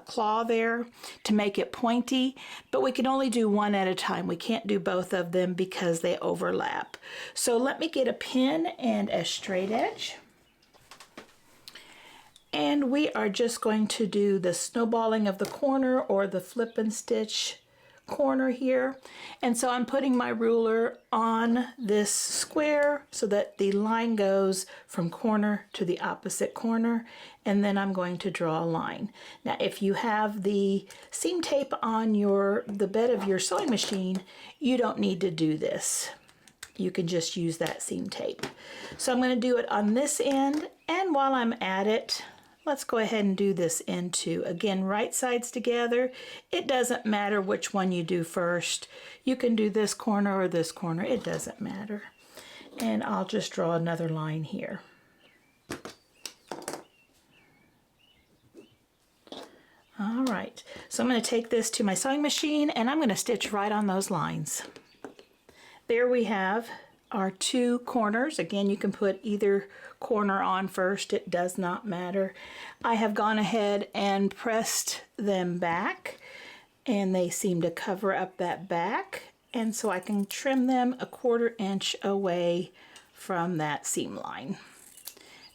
A: claw there to make it pointy, but we can only do one at a time. We can't do both of them because they overlap. So let me get a pin and a straight edge. And we are just going to do the snowballing of the corner or the flip and stitch corner here. And so I'm putting my ruler on this square so that the line goes from corner to the opposite corner, and then I'm going to draw a line. Now if you have the seam tape on the bed of your sewing machine, you don't need to do this. You can just use that seam tape. So I'm going to do it on this end, and while I'm at it, let's go ahead and do this end too. Again, right sides together. It doesn't matter which one you do first. You can do this corner or this corner. It doesn't matter. And I'll just draw another line here. All right. So I'm going to take this to my sewing machine and I'm going to stitch right on those lines. There we have our 2 corners. Again, you can put either corner on first, it does not matter. I have gone ahead and pressed them back, and they seem to cover up that back, and so I can trim them 1/4 inch away from that seam line.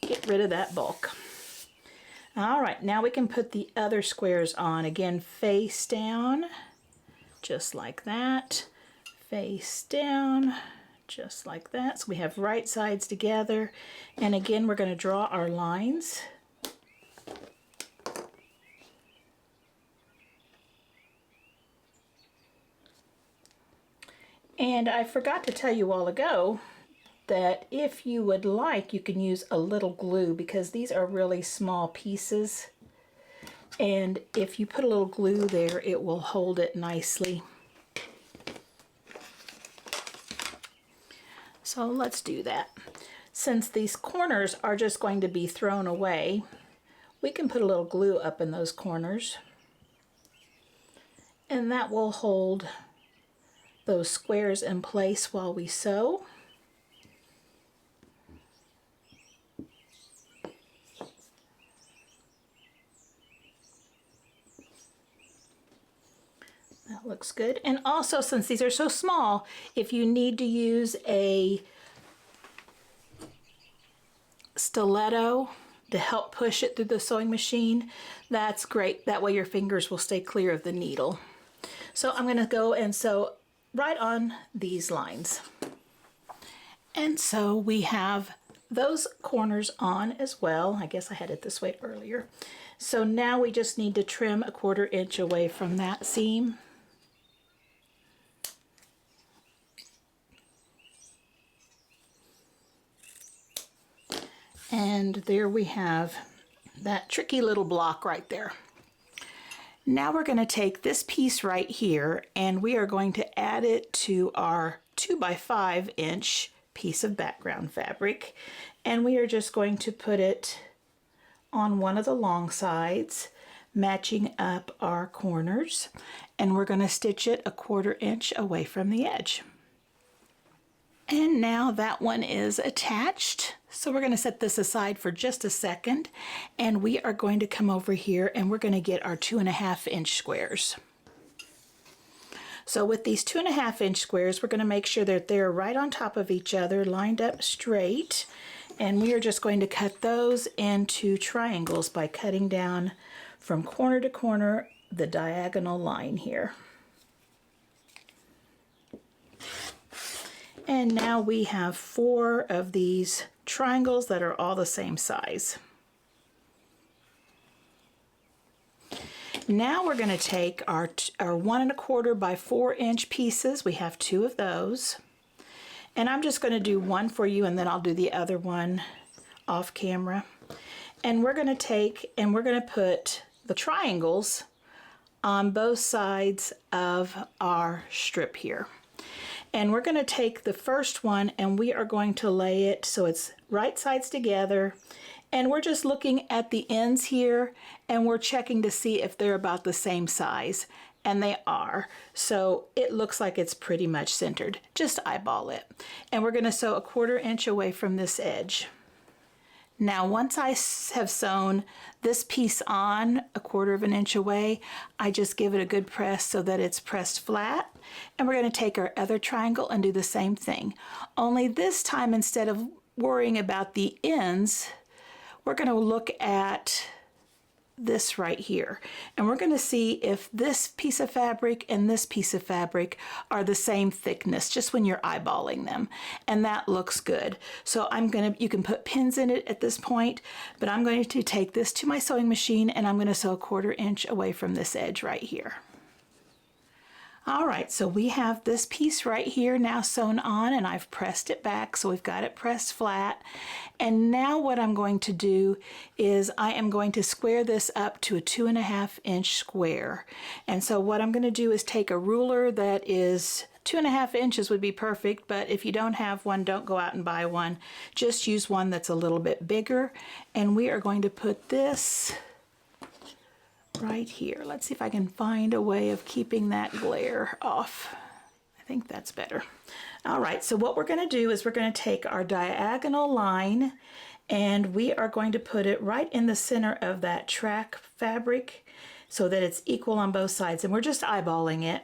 A: Get rid of that bulk. All right, now we can put the other squares on. Again, face down, just like that, face down, just like that. So we have right sides together, and again we're going to draw our lines. And I forgot to tell you all ago that if you would like, you can use a little glue, because these are really small pieces, and if you put a little glue there, it will hold it nicely. So let's do that. Since these corners are just going to be thrown away, we can put a little glue up in those corners, and that will hold those squares in place while we sew. That looks good. And also, since these are so small, if you need to use a stiletto to help push it through the sewing machine, that's great. That way your fingers will stay clear of the needle. So I'm going to go and sew right on these lines. And so we have those corners on as well. I guess I had it this way earlier. So now we just need to trim 1/4 inch away from that seam. And there we have that tricky little block right there. Now we're going to take this piece right here and we are going to add it to our 2 by 5 inch piece of background fabric, and we are just going to put it on one of the long sides, matching up our corners, and we're going to stitch it 1/4 inch away from the edge. And now that one is attached. So we're going to set this aside for just a second, and we are going to come over here and we're going to get our 2.5 inch squares. So with these 2.5 inch squares, we're going to make sure that they're right on top of each other, lined up straight. And we are just going to cut those into triangles by cutting down from corner to corner the diagonal line here. And now we have 4 of these triangles that are all the same size. Now we're going to take our 1 1/4 by 4 inch pieces. We have 2 of those. And I'm just going to do one for you, and then I'll do the other one off camera. And we're going to take and we're going to put the triangles on both sides of our strip here. And we're going to take the first one and we are going to lay it so it's right sides together. And we're just looking at the ends here and we're checking to see if they're about the same size. And they are. So it looks like it's pretty much centered. Just eyeball it. And we're going to sew 1/4 inch away from this edge. Now once I have sewn this piece on 1/4 inch away, I just give it a good press so that it's pressed flat. And we're going to take our other triangle and do the same thing. Only this time, instead of worrying about the ends, we're going to look at this right here. And we're going to see if this piece of fabric and this piece of fabric are the same thickness, just when you're eyeballing them. And that looks good. So you can put pins in it at this point, but I'm going to take this to my sewing machine and I'm going to sew 1/4 inch away from this edge right here. All right, so we have this piece right here now sewn on, and I've pressed it back, so we've got it pressed flat. And now what I'm going to do is I am going to square this up to a 2.5 inch square. And so what I'm going to do is take a ruler that is 2.5 inches would be perfect, but if you don't have one, don't go out and buy one. Just use one that's a little bit bigger. And we are going to put this right here. Let's see if I can find a way of keeping that glare off. I think that's better. All right, so what we're going to do is we're going to take our diagonal line and we are going to put it right in the center of that track fabric so that it's equal on both sides, and we're just eyeballing it.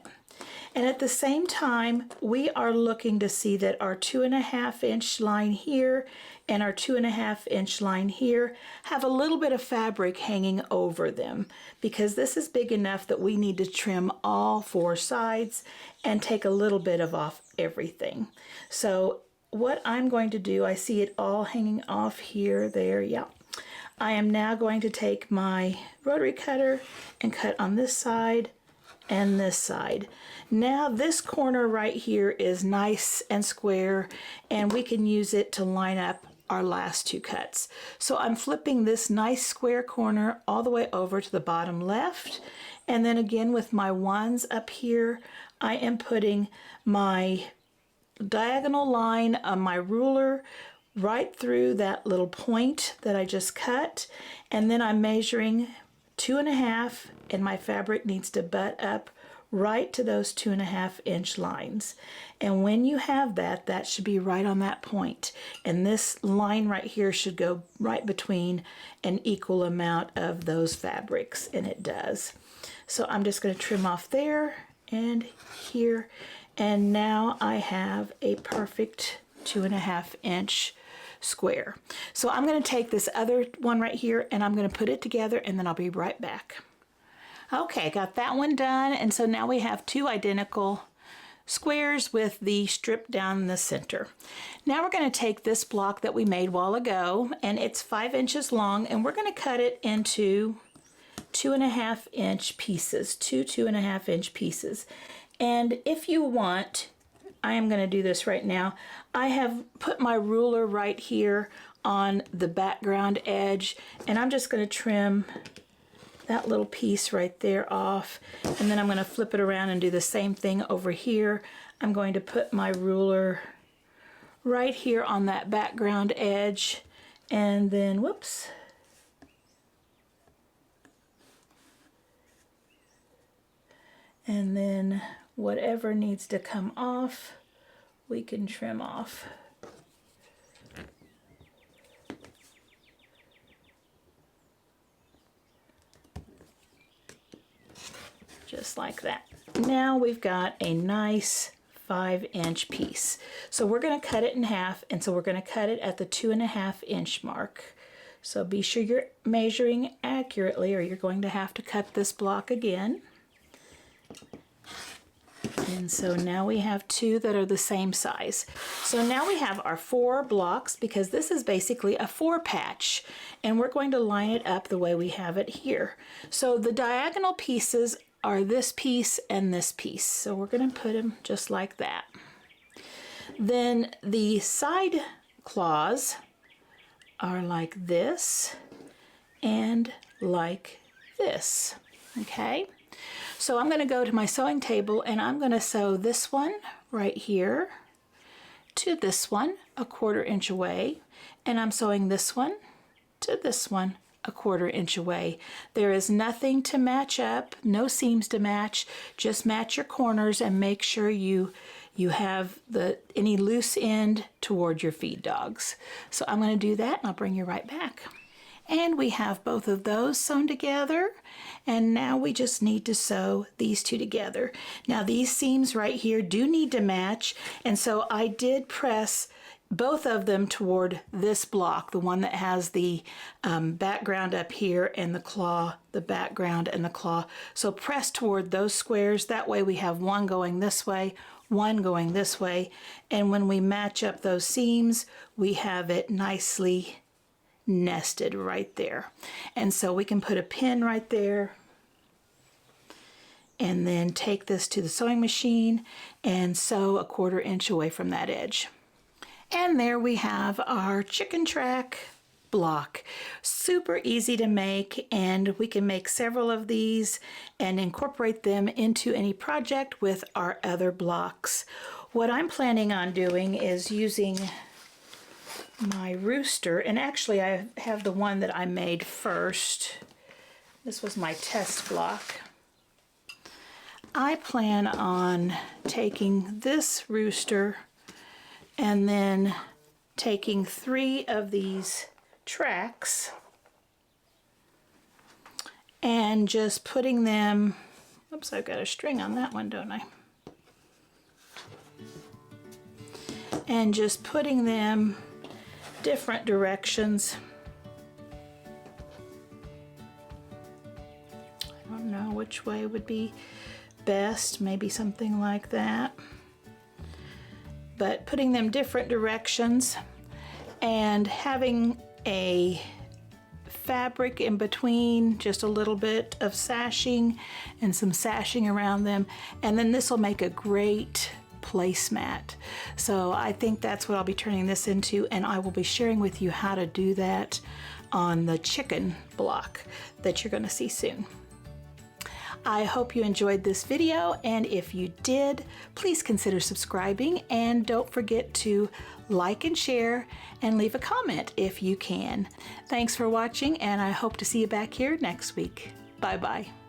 A: And at the same time, we are looking to see that our 2.5 inch line here and our 2.5 inch line here have a little bit of fabric hanging over them, because this is big enough that we need to trim all 4 sides and take a little bit of off everything. So what I'm going to do, I see it all hanging off here, there, yeah. I am now going to take my rotary cutter and cut on this side and this side. Now this corner right here is nice and square, and we can use it to line up our last 2 cuts. So I'm flipping this nice square corner all the way over to the bottom left, and then again with my ones up here, I am putting my diagonal line on my ruler right through that little point that I just cut, and then I'm measuring 2.5, and my fabric needs to butt up right to those 2.5 inch lines. And when you have that, that should be right on that point. And this line right here should go right between an equal amount of those fabrics, and it does. So I'm just going to trim off there and here, and now I have a perfect 2.5 inch square. So I'm going to take this other one right here and I'm going to put it together, and then I'll be right back. Okay, got that one done, and so now we have 2 identical squares with the strip down the center. Now we're going to take this block that we made a while ago, and it's 5 inches long, and we're going to cut it into 2.5 inch pieces, 2.5 inch pieces. And if you want, I am going to do this right now. I have put my ruler right here on the background edge, and I'm just going to trim that little piece right there off, and then I'm going to flip it around and do the same thing over here. I'm going to put my ruler right here on that background edge, and then whoops, and then whatever needs to come off we can trim off. Just like that. Now we've got a nice 5-inch piece. So we're going to cut it in half, and so we're going to cut it at the 2.5-inch mark. So be sure you're measuring accurately, or you're going to have to cut this block again. And so now we have 2 that are the same size. So now we have our 4 blocks, because this is basically a 4-patch, and we're going to line it up the way we have it here. So the diagonal pieces are this piece and this piece. So we're going to put them just like that. Then the side claws are like this and like this. Okay? So I'm going to go to my sewing table, and I'm going to sew this one right here to this one 1/4 inch away, and I'm sewing this one to this one 1/4 inch away. There is nothing to match up, no seams to match. Just match your corners and make sure you have any loose end toward your feed dogs. So I'm going to do that, and I'll bring you right back. And we have both of those sewn together, and now we just need to sew these 2 together. Now these seams right here do need to match, and so I did press both of them toward this block, the one that has the background up here and the claw, the background and the claw. So press toward those squares. That way we have one going this way, one going this way, and when we match up those seams, we have it nicely nested right there. And so we can put a pin right there, and then take this to the sewing machine and sew 1/4 inch away from that edge. And there we have our chicken track block. Super easy to make, and we can make several of these and incorporate them into any project with our other blocks. What I'm planning on doing is using my rooster, and actually I have the one that I made first. This was my test block. I plan on taking this rooster and then taking 3 of these tracks and just putting them, oops, I've got a string on that one, don't I? And just putting them different directions. I don't know which way would be best, maybe something like that. But putting them different directions and having a fabric in between, just a little bit of sashing and some sashing around them, and then this will make a great placemat. So I think that's what I'll be turning this into, and I will be sharing with you how to do that on the chicken block that you're going to see soon. I hope you enjoyed this video, and if you did, please consider subscribing, and don't forget to like and share and leave a comment if you can. Thanks for watching, and I hope to see you back here next week. Bye-bye.